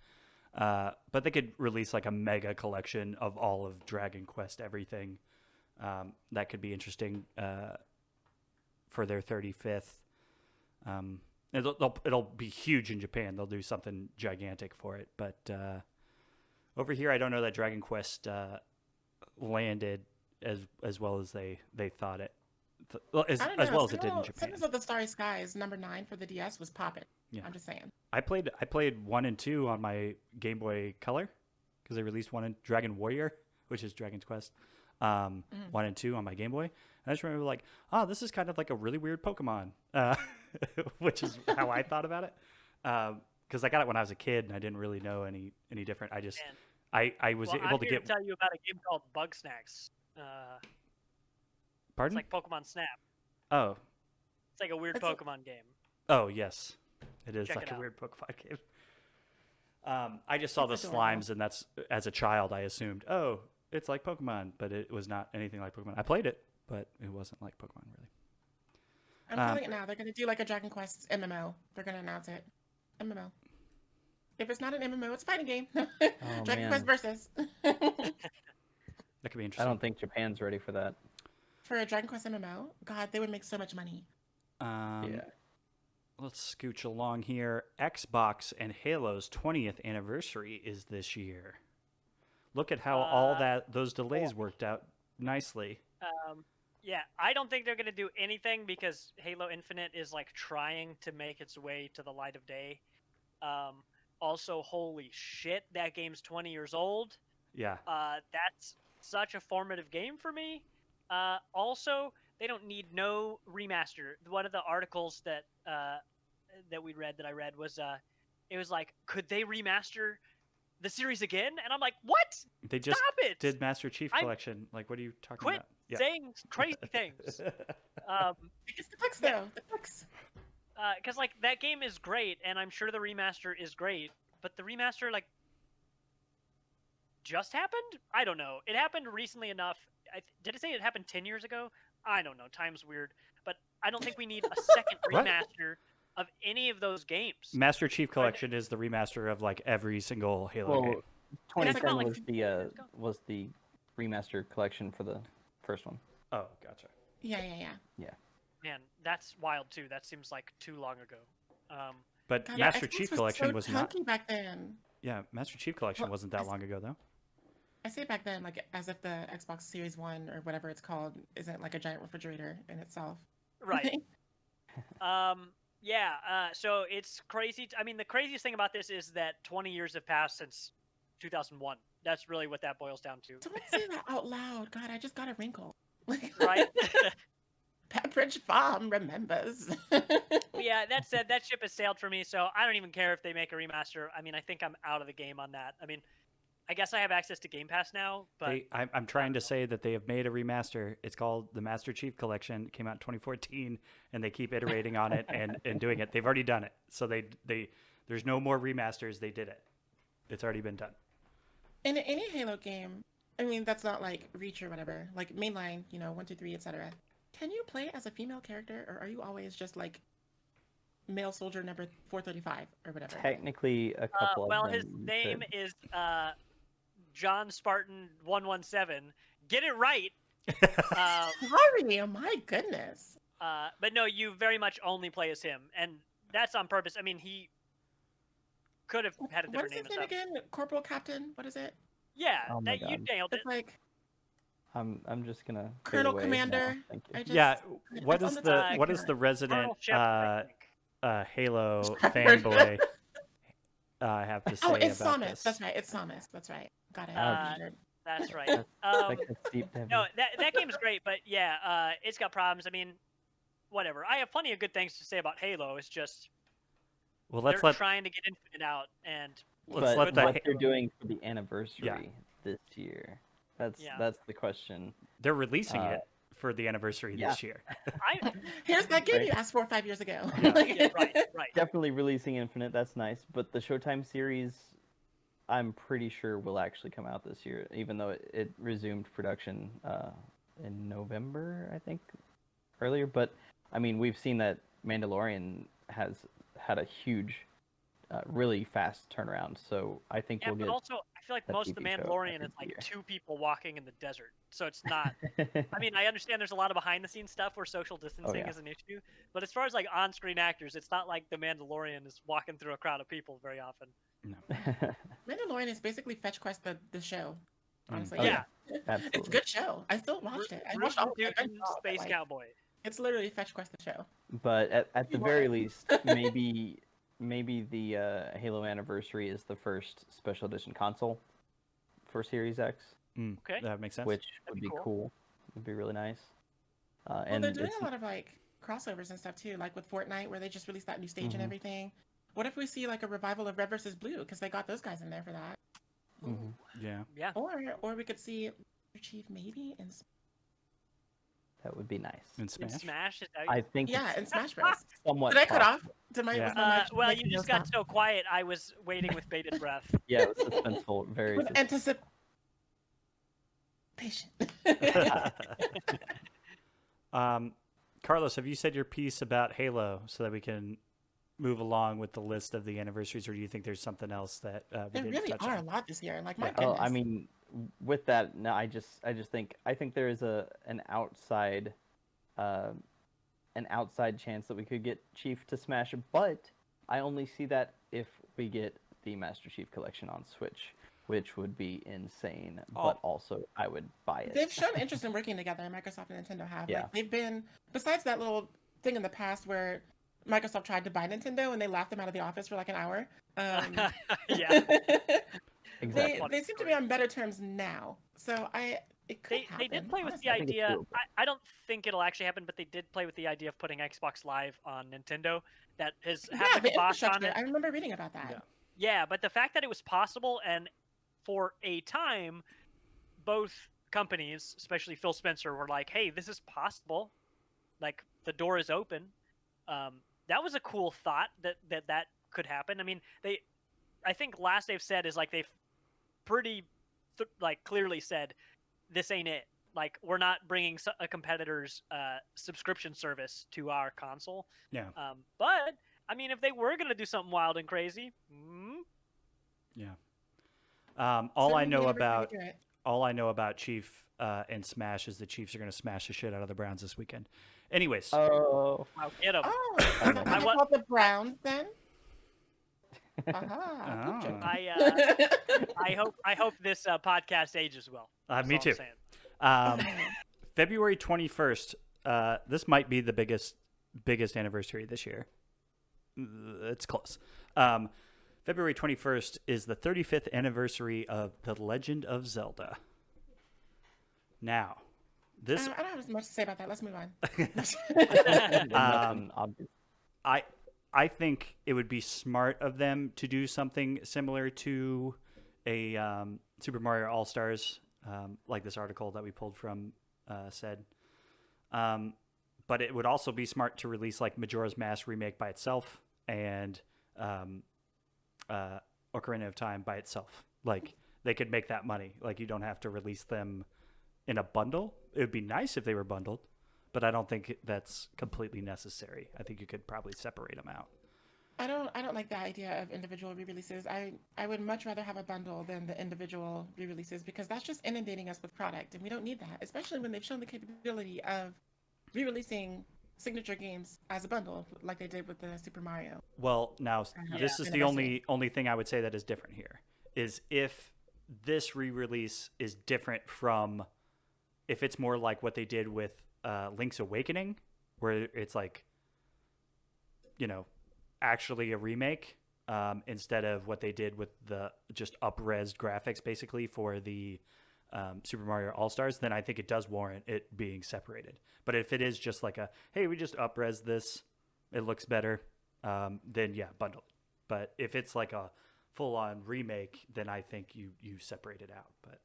But they could release like a mega collection of all of Dragon Quest everything. That could be interesting for their 35th. It'll be huge in Japan. They'll do something gigantic for it. But over here, I don't know that Dragon Quest landed as well as they thought it. As well as it did in Japan. Sons of the Starry Skies #9 for the DS was popping. Yeah. I'm just saying. I played 1 and 2 on my Game Boy Color because they released 1 in Dragon Warrior, which is Dragon's Quest. 1 and 2 on my Game Boy. And I just remember like, oh, this is kind of like a really weird Pokemon, which is how I thought about it. Because I got it when I was a kid and I didn't really know any different. I just I was able to I'm here to tell you about a game called Bug Snacks. Pardon? It's like Pokemon Snap. Oh. It's like a weird Pokemon game. Oh yes, it is Check like it a out. weird Pokemon game. I just saw the That's adorable. slimes, and that's as a child I assumed, oh, it's like Pokemon, but it was not anything like Pokemon. I played it, but it wasn't like Pokemon really. I'm calling it now. They're going to do like a Dragon Quest MMO. They're going to announce it. MMO. If it's not an MMO, it's a fighting game. Dragon man. Quest Versus. That could be I interesting. don't think Japan's ready for that. For a Dragon Quest MMO, God, they would make so much money. Yeah. Let's scooch along here. Xbox and Halo's 20th anniversary is this year. Look at how all those delays worked out nicely. Yeah, I don't think they're going to do anything because Halo Infinite is like trying to make its way to the light of day. Also, holy shit, that game's 20 years old. Yeah. That's such a formative game for me. Also, they don't need no remaster. One of the articles that I read was it was like, could they remaster the series again? And I'm like, what? They just Stop it! did Master Chief Collection. Like, what are you talking Quit about? Yeah. saying crazy things. It's the clicks, though. The clicks. Because like that game is great, and I'm sure the remaster is great, but the remaster like just happened. I don't know. It happened recently enough. Did it say it happened 10 years ago? I don't know. Time's weird, but I don't think we need a second What? remaster of any of those games. Master Chief Collection is the remaster of like every single Halo game. Well, It's 2010 like- was the remastered collection for the first one. Oh, gotcha. Yeah. Man, that's wild too. That seems like too long ago. But God, Master Xbox Chief was Collection so was not. chunky back then. Yeah, Master Chief Collection Well, wasn't that long ago though. I say back then, like as if the Xbox Series 1 or whatever it's called isn't like a giant refrigerator in itself. Right. Yeah. So it's crazy. I mean, the craziest thing about this is that 20 years have passed since 2001. That's really what that boils down to. Don't say that out loud. God, I just got a wrinkle. Right? Pepperidge Farm remembers. Yeah, that said, that ship has sailed for me, so I don't even care if they make a remaster. I mean, I think I'm out of the game on that. I mean, I guess I have access to Game Pass now, but I'm trying to say that they have made a remaster. It's called the Master Chief Collection. It came out in 2014, and they keep iterating on it and doing it. They've already done it, so there's no more remasters. They did it. It's already been done. In any Halo game, I mean, that's not like Reach or whatever, like mainline, 1, 2, 3, etc. Can you play as a female character, or are you always just like male soldier number 435 or whatever? Technically, a couple well, of them. his you name could. is John Spartan 117. Get it right. Sorry, oh my goodness. But no, you very much only play as him, and that's on purpose. I mean, he could have had a What is different his name name and stuff. again? Corporal Captain? What is it? Yeah, Oh my that you God. nailed it. It's like I'm just gonna fade Colonel away Commander. now. Thank you. I just Yeah, what it's on is the the top of my what is head. the resident Colonel Shepard, I think. Halo Shepard. fanboy have to Oh, say it's about Samus. this? That's right. It's Samus. That's right. Got it. Ouch. That's right. That gets deep, heavy. No, that game's great, but yeah, it's got problems. I mean, whatever. I have plenty of good things to say about Halo. It's just Well, they're let's let trying to get Infinite out, and let's But let good the luck. what they're doing for the anniversary this year, that's Yeah. the question. they're releasing it for the anniversary yeah. this year. Here's that game Right. you asked 4 or 5 years ago. Yeah. Like- Yeah, right. Definitely releasing Infinite, that's nice. But the Showtime series, I'm pretty sure will actually come out this year, even though it resumed production in November, I think, earlier. But I mean, we've seen that Mandalorian has had a huge, really fast turnaround. So I think Yeah, we'll but get. also I feel like a most of the TV show Mandalorian every is like year. 2 people walking in the desert, so it's not. I mean, I understand there's a lot of behind-the-scenes stuff where social distancing yeah. is an issue, but as far as like on-screen actors, it's not like the Mandalorian is walking through a crowd of people very often. Mandalorian is basically Fetch Quest the show. Honestly, Oh, Yeah. Absolutely. it's a good show. I still watched it. I watched Rootin' all of it. Tootin' Space Cowboy. It's literally Fetch Quest the show. But at the You very want it. least, maybe the Halo Anniversary is the first special edition console for Series X, Okay. That makes sense. which That'd would be be cool. cool. Would be really nice. Well, And they're doing it's a lot of like crossovers and stuff too, like with Fortnite, where they just released that new stage Mhm. and everything. What if we see like a revival of Red versus Blue because they got those guys in there for that? Mhm. Yeah. Yeah. Or we could see Chief maybe in that would be nice. In In Smash. Smash. I think yeah in it's Smash Bros. somewhat. Did I cut off? possible. Did my, Yeah. was my mic Well, making you no just got stop? so quiet. I was waiting with bated breath. Yeah, it was suspenseful. Very. With anticipation. Carlos, have you said your piece about Halo so that we can move along with the list of the anniversaries, or do you think there's something else that we There didn't really touch are a on? lot this year. Like my Yeah. goodness. Oh, I mean, with that, no, I just think there is an outside chance that we could get Chief to Smash, but I only see that if we get the Master Chief Collection on Switch, which would be insane. But also, I would buy it. They've shown interest in working together. Microsoft and Nintendo have. Yeah. Like they've been besides that little thing in the past where Microsoft tried to buy Nintendo and they laughed them out of the office for like an hour. Yeah. Exactly. They seem to be on better terms now. So it could They happen. did play with honestly. the I think it's idea. doable. I don't think it'll actually happen, but they did play with the idea of putting Xbox Live on Nintendo. That has Yeah, had the the box on infrastructure. it. I remember reading about that. Yeah. Yeah, but the fact that it was possible, and for a time, both companies, especially Phil Spencer, were like, "Hey, this is possible. Like the door is open." That was a cool thought that could happen. I mean, I think last they've said is like they've pretty like clearly said this ain't it. Like we're not bringing a competitor's subscription service to our console. Yeah. But I mean, if they were gonna do something wild and crazy, Yeah. All I Certainly know never gonna about do it. Chief and Smash is the Chiefs are going to smash the shit out of the Browns this weekend. Anyways, Oh. I'll get 'em. Oh, is that I what they wa- call the Browns then? Aha, Oh. poop joke. I hope this podcast ages well. That's me all I'm too. saying. February 21st. This might be the biggest anniversary this year. It's close. February 21st is the 35th anniversary of The Legend of Zelda. Now, this I don't have as much to say about that. Let's move on. Nothing obvious. I think it would be smart of them to do something similar to a Super Mario All Stars, like this article that we pulled from said. But it would also be smart to release like Majora's Mask remake by itself and Ocarina of Time by itself. Like they could make that money. Like you don't have to release them in a bundle. It would be nice if they were bundled, but I don't think that's completely necessary. I think you could probably separate them out. I don't like the idea of individual re-releases. I would much rather have a bundle than the individual re-releases because that's just inundating us with product and we don't need that, especially when they've shown the capability of re-releasing signature games as a bundle, like they did with the Super Mario. Well, now Uh-huh. this is the only thing I would say that is different here is if this re-release is different from if it's more like what they did with Link's Awakening, where it's like, you know, actually a remake instead of what they did with the just up-res graphics basically for the Super Mario All-Stars, then I think it does warrant it being separated. But if it is just like a, hey, we just up-res this, it looks better, then yeah, bundle it. But if it's like a full-on remake, then I think you separate it out. But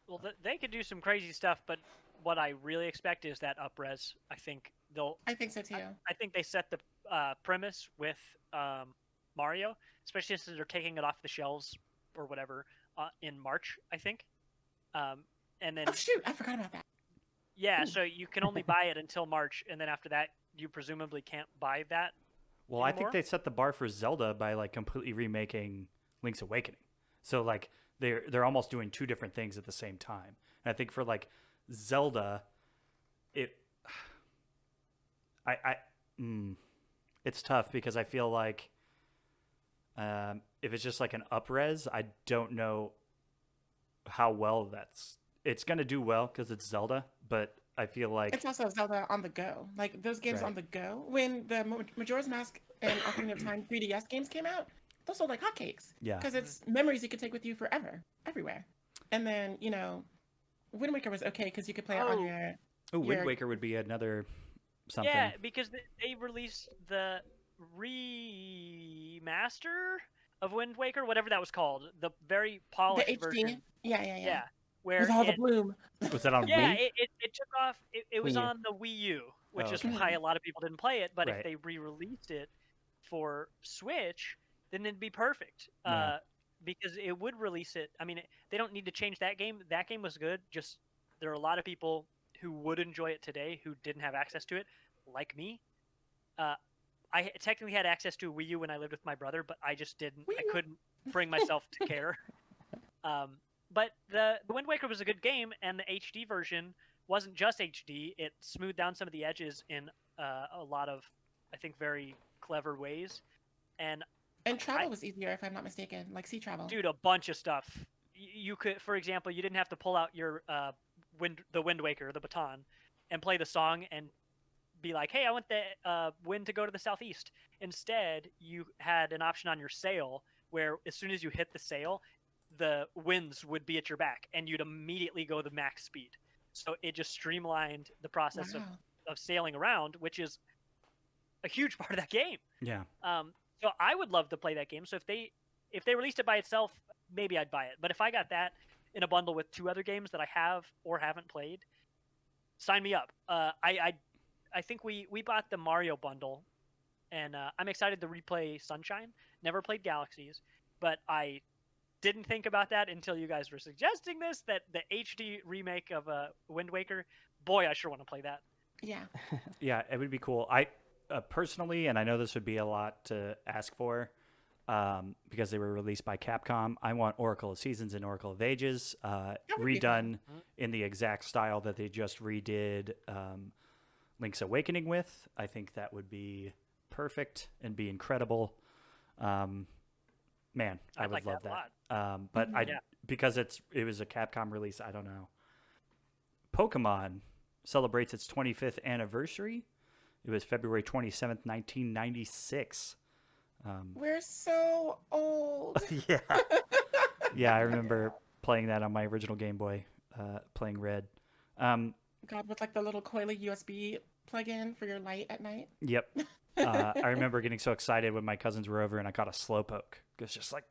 Well, they could do some crazy stuff, but what I really expect is that up-res. I think so too. I think they set the premise with Mario, especially since they're taking it off the shelves or whatever in March, I think. And then Oh shoot, I forgot about that. yeah, Ooh. so you can only buy it until March, and then after that, you presumably can't buy that. well, I think anymore? they set the bar for Zelda by like completely remaking Link's Awakening. So like they're almost doing two different things at the same time. And I think for like Zelda, it I it's tough because I feel like if it's just like an up-res, I don't know how well it's going to do well because it's Zelda, but I feel like It's also Zelda on the go. Like those games Right. on the go. When the Majora's Mask and Ocarina of Time 3DS games came out, those sold like hotcakes. Yeah. Because it's memories you could take with you forever, everywhere. And then, Wind Waker was okay because you could play it on Oh. your. oh, Wind Your- Waker would be another something. Yeah, because they released the remaster of Wind Waker, whatever that was called, the very The polished HD. version. Yeah. Yeah, where With all the it, bloom. Was that on yeah, Wii? it took off. It was Wii U. on the Wii U, which Oh, is okay. why a lot of people didn't play it. But Right. if they re-released it for Switch, then it'd be perfect. Yeah. Because it would release it. I mean, they don't need to change that game. That game was good. Just there are a lot of people who would enjoy it today who didn't have access to it, like me. I technically had access to a Wii U when I lived with my brother, but I just didn't. Wii I U. couldn't bring myself to care. But the Wind Waker was a good game, and the HD version wasn't just HD. It smoothed down some of the edges in a lot of, I think, very clever ways. And And travel was easier, if I'm not mistaken. Like sea travel. dude, a bunch of stuff. You could, for example, you didn't have to pull out your the Wind Waker, the baton, and play the song and be like, hey, I want the wind to go to the southeast. Instead, you had an option on your sail where as soon as you hit the sail, the winds would be at your back and you'd immediately go the max speed. So it just streamlined the process Wow. of sailing around, which is a huge part of that game. Yeah. So I would love to play that game. So if they released it by itself, maybe I'd buy it. But if I got that in a bundle with two other games that I have or haven't played, sign me up. I think we bought the Mario bundle, and I'm excited to replay Sunshine. Never played Galaxies, but I didn't think about that until you guys were suggesting this, that the HD remake of Wind Waker. Boy, I sure want to play that. Yeah. Yeah, it would be cool. I personally, and I know this would be a lot to ask for because they were released by Capcom, I want Oracle of Seasons and Oracle of Ages would be redone in the exact style that they just redid Link's Awakening with. I think that would be perfect and be incredible. Man, I I'd would like love that a that. lot. But Yeah. because it was a Capcom release, I don't know. Pokemon celebrates its 25th anniversary. It was February 27th, 1996. We're so old. Yeah. Yeah, I remember playing that on my original Game Boy, playing Red. God, with like the little coily USB plug-in for your light at night. Yep. I remember getting so excited when my cousins were over and I caught a Slowpoke. It's just like,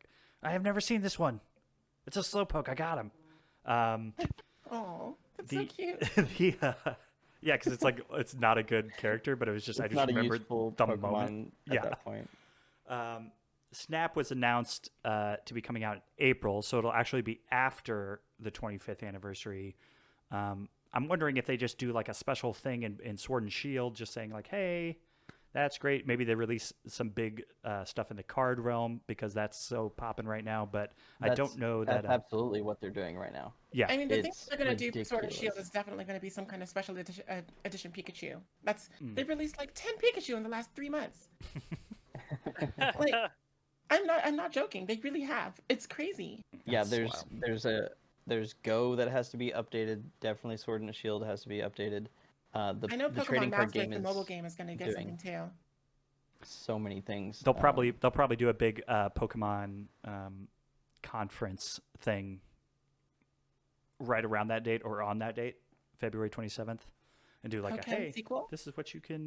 I have never seen this one. It's a Slowpoke. I got him. Oh, that's so cute. Yeah, because it's like it's not a good character, but it was just I It's just not a remembered useful the Pokemon moment. at Yeah. that point. Snap was announced to be coming out in April, so it'll actually be after the 25th anniversary. I'm wondering if they just do like a special thing in Sword and Shield, just saying like, hey, That's great. Maybe they release some big stuff in the card realm because that's so popping right now. But I don't know that. That's absolutely what they're doing right now. Yeah, I mean, the thing It's they're gonna do for Sword and Shield ridiculous. is definitely gonna be some kind of special edition Pikachu. That's Mm. they've released like 10 Pikachu in the last 3 months. Like, I'm not joking. They really have. It's crazy. Yeah, That's wild. there's Go that has to be updated. Definitely Sword and Shield has to be updated. I know The Pokemon trading card Masters, game the is mobile game, is gonna get doing something too. so many things. They'll probably do a big Pokemon conference thing right around that date or on that date, February 27th, and do like Pokemon a hey, sequel? this is what you can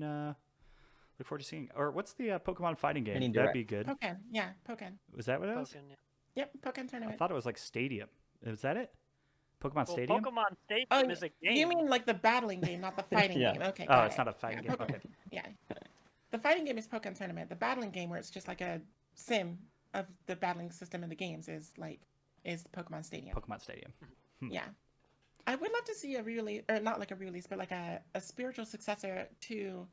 look forward to seeing. Or what's the Pokemon fighting game? Mini That'd Direct. be good. Pokemon, yeah, Pokemon. Was that what it was? Pokemon, yeah. Yep, Pokemon I tournament. thought it was like Stadium. Is that it? Pokemon Well, Stadium? Pokemon Stadium Oh, is a game. you mean like the battling game, not the fighting Yeah. game? Okay, Oh, got it's it. not a fighting Yeah, game. Okay. Yeah, the fighting game is Pokemon tournament. The battling game, where it's just like a sim of the battling system in the games, is Pokemon Stadium. Pokemon Stadium. Yeah. I would love to see a re-release, or not like a re-release, but like a spiritual successor to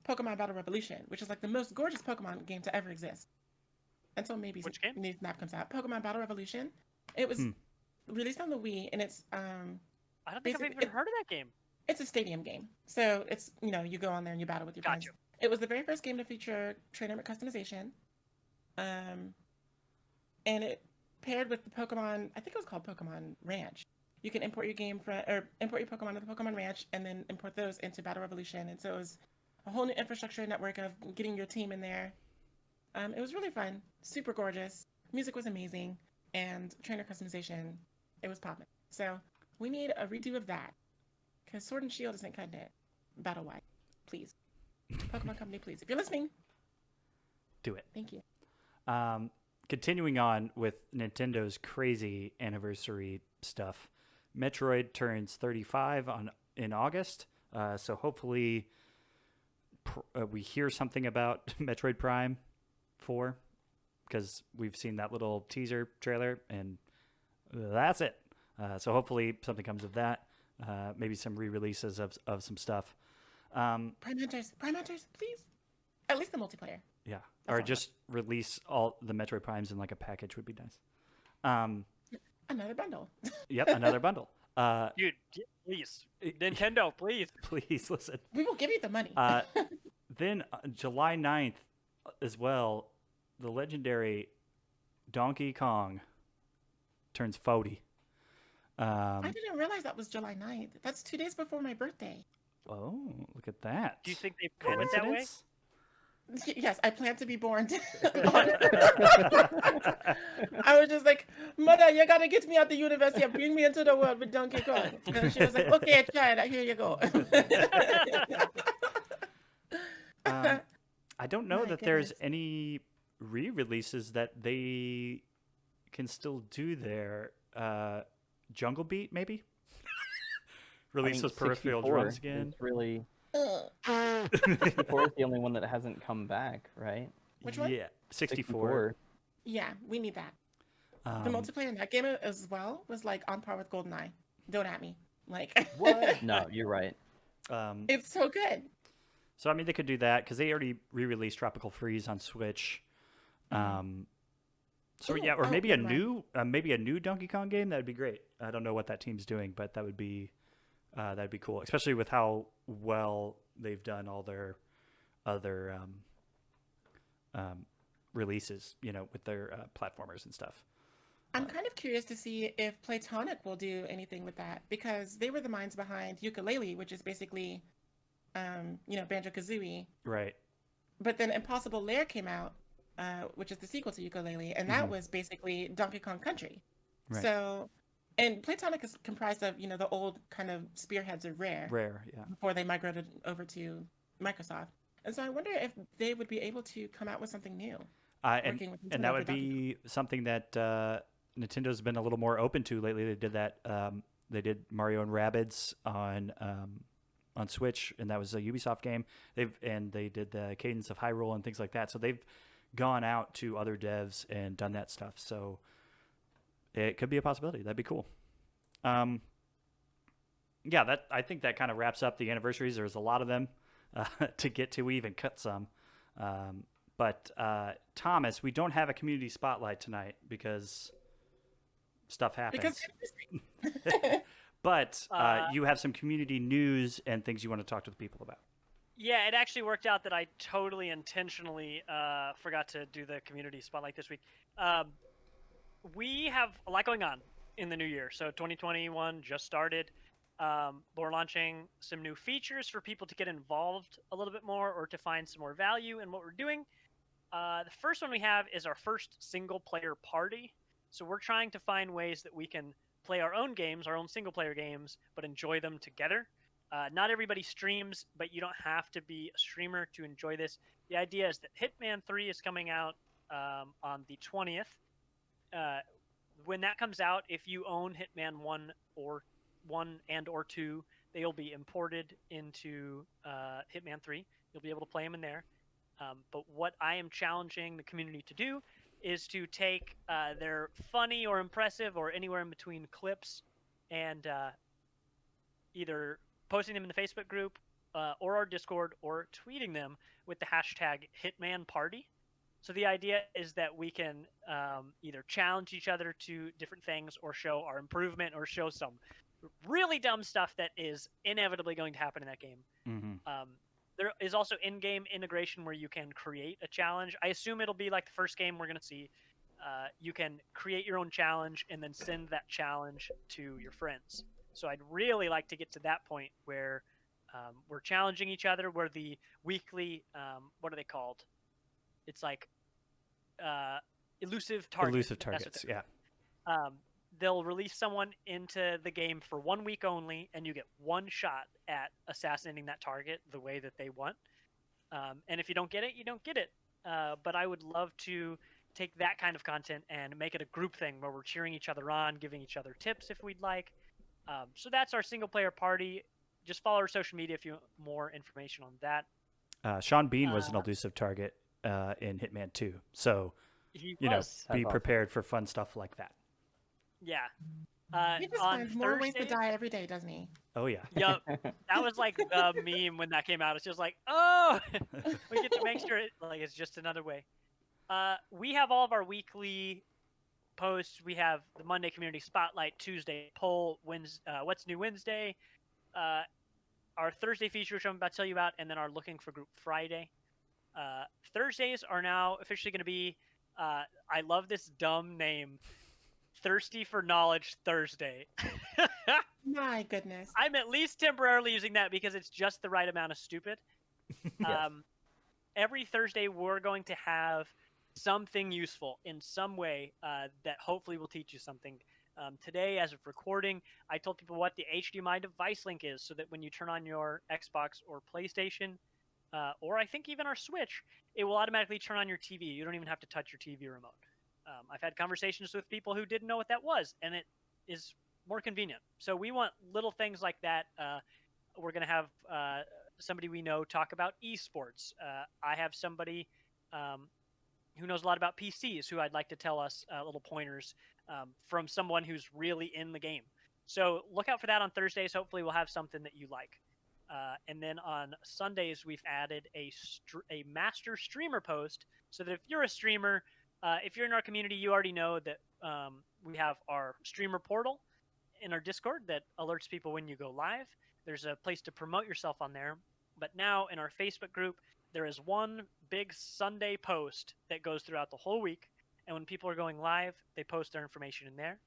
Pokemon Battle Revolution, which is like the most gorgeous Pokemon game to ever exist. Until maybe Which game? new map comes out. Pokemon Battle Revolution. It was released on the Wii, and it's I don't think I've basically- even heard of that game. it's a stadium game. So it's, you go on there and you battle with your friends. Gotcha. It was the very first game to feature trainer customization. And it paired with the Pokemon, I think it was called Pokemon Ranch. You can import your import your Pokemon to the Pokemon Ranch and then import those into Battle Revolution. And so it was a whole new infrastructure network of getting your team in there. It was really fun, super gorgeous. Music was amazing, and trainer customization, it was popping. So we need a redo of that, because Sword and Shield isn't cutting it battle-wise. Please, Pokemon Company, please, if you're listening, Do it. thank you. Continuing on with Nintendo's crazy anniversary stuff, Metroid turns 35 in August. So hopefully we hear something about Metroid Prime 4, because we've seen that little teaser trailer and that's it. So hopefully something comes of that. Maybe some re-releases of some stuff. Prime Hunters, please. At least the multiplayer. Yeah, That's or all. just release all the Metroid Primes in like a package would be nice. Another bundle. Yep, another bundle. Dude, please. Nintendo, please. Please listen. We will give you the money. Then July 9th as well, the legendary Donkey Kong turns 40. I didn't realize that was July 9th. That's 2 days before my birthday. Oh, look at that. Do you think they planned it that way? Coincidence? Yes, I plan to be born. I was just like, Mother, you gotta get me out the university and bring me into the world with Donkey Kong. And she was like, okay, child, here you go. I don't know My that there's goodness. any re-releases that they can still do there. Jungle Beat, maybe? Release those peripheral 64 drums again. is really Ugh. 64 is the only one that hasn't come back, right? Which one? Yeah, 64. Yeah, we need that. The multiplayer in that game as well was like on par with GoldenEye. Don't at me. Like, What? No, you're right. it's so good. So I mean, they could do that because they already re-released Tropical Freeze on Switch. So Ooh, yeah, or oh, maybe a never mind. new Donkey Kong game. That'd be great. I don't know what that team's doing, but that'd be cool, especially with how well they've done all their other releases. With their platformers and stuff. I'm kind of curious to see if Platonic will do anything with that, because they were the minds behind Yooka-Laylee, which is basically, Banjo-Kazooie. Right. But then Impossible Lair came out, which is the sequel to Yooka-Laylee, and that was basically Donkey Kong Country. Right. So, and Platonic is comprised of, the old kind of spearheads of Rare Yeah. before they migrated over to Microsoft. And so I wonder if they would be able to come out with something new. And Working with and Nintendo that for would be something that Nintendo's been a little more open to lately. They did that. They did Mario and Rabbids on Switch, and that was a Ubisoft game. They did the Cadence of Hyrule and things like that. So they've gone out to other devs and done that stuff. So it could be a possibility. That'd be cool. Yeah, I think that kind of wraps up the anniversaries. There's a lot of them to get to. We even cut some. But Thomas, we don't have a community spotlight tonight because stuff happens. Because But you have some community news and things you want to talk to the people about. Yeah, it actually worked out that I totally intentionally forgot to do the community spotlight this week. We have a lot going on in the new year. So 2021 just started. We're launching some new features for people to get involved a little bit more or to find some more value in what we're doing. The first one we have is our first single player party. So we're trying to find ways that we can play our own games, our own single player games, but enjoy them together. Not everybody streams, but you don't have to be a streamer to enjoy this. The idea is that Hitman 3 is coming out on the 20th. When that comes out, if you own Hitman 1 and or 2, they'll be imported into Hitman 3. You'll be able to play them in there. But what I am challenging the community to do is to take their funny or impressive or anywhere in between clips and either posting them in the Facebook group or our Discord or tweeting them with the hashtag HitmanParty. So the idea is that we can either challenge each other to different things or show our improvement or show some really dumb stuff that is inevitably going to happen in that game. Mm-hmm. There is also in-game integration where you can create a challenge. I assume it'll be like the first game we're going to see. You can create your own challenge and then send that challenge to your friends. So I'd really like to get to that point where we're challenging each other, where the weekly, what are they called? It's like elusive targets. Elusive targets, yeah. They'll release someone into the game for 1 week only, and you get one shot at assassinating that target the way that they want. And if you don't get it, you don't get it. But I would love to take that kind of content and make it a group thing where we're cheering each other on, giving each other tips if we'd like. So that's our single player party. Just follow our social media if you want more information on that. Sean Bean was an elusive target in Hitman 2. So, He you know, was. be That's prepared for fun stuff like that. Yeah. he just On finds more ways to Thursdays- die every day, doesn't he? Oh, yeah. Yup. That was like the meme when that came out. It's just like, oh, we get to make sure it's just another way. We have all of our weekly posts. We have the Monday Community Spotlight, Tuesday poll, Wednesday, What's New Wednesday, our Thursday feature, which I'm about to tell you about, and then our Looking for Group Friday. Thursdays are now officially going to be, I love this dumb name, Thirsty for Knowledge Thursday. My goodness. I'm at least temporarily using that because it's just the right amount of stupid. Yes. Every Thursday, we're going to have something useful in some way that hopefully will teach you something. Today, as of recording, I told people what the HDMI device link is so that when you turn on your Xbox or PlayStation, or I think even our Switch, it will automatically turn on your TV. You don't even have to touch your TV remote. I've had conversations with people who didn't know what that was, and it is more convenient. So we want little things like that. We're going to have somebody we know talk about esports. I have somebody who knows a lot about PCs who I'd like to tell us little pointers from someone who's really in the game. So look out for that on Thursdays. Hopefully we'll have something that you like. And then on Sundays, we've added a master streamer post so that if you're a streamer, if you're in our community, you already know that we have our streamer portal in our Discord that alerts people when you go live. There's a place to promote yourself on there. But now in our Facebook group, there is one big Sunday post that goes throughout the whole week. And when people are going live, they post their information in there.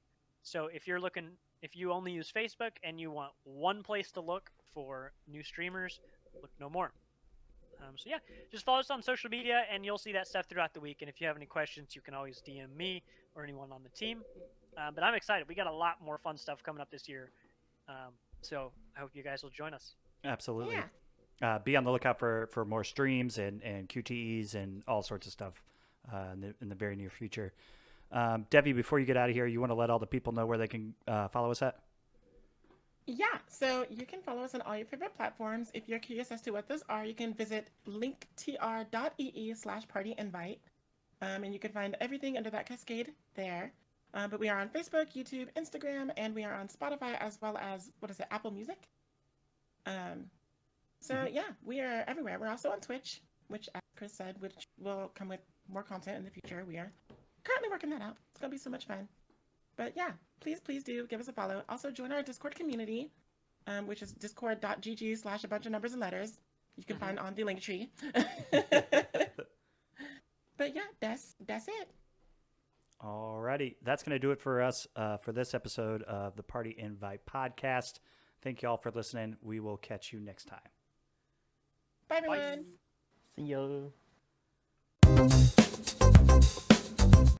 So if you only use Facebook and you want one place to look for new streamers, look no more. So yeah, just follow us on social media and you'll see that stuff throughout the week. And if you have any questions, you can always DM me or anyone on the team. But I'm excited. We got a lot more fun stuff coming up this year. So I hope you guys will join us. Absolutely. Yeah. Be on the lookout for more streams and QTEs and all sorts of stuff in the very near future. Debbie, before you get out of here, you want to let all the people know where they can follow us at? Yeah, so you can follow us on all your favorite platforms. If you're curious as to what those are, you can visit linktr.ee/partyinvite. And you can find everything under that cascade there. But we are on Facebook, YouTube, Instagram, and we are on Spotify as well as, Apple Music? So yeah, we are everywhere. We're also on Twitch, which as Chris said, which will come with more content in the future. We are currently working that out. It's going to be so much fun. But yeah, please do give us a follow. Also join our Discord community, which is discord.gg/a bunch of numbers and letters. You can find on the link tree. But yeah, that's it. Alrighty, that's going to do it for us for this episode of the Party Invite podcast. Thank you all for listening. We will catch you next time. Bye, everyone. See ya.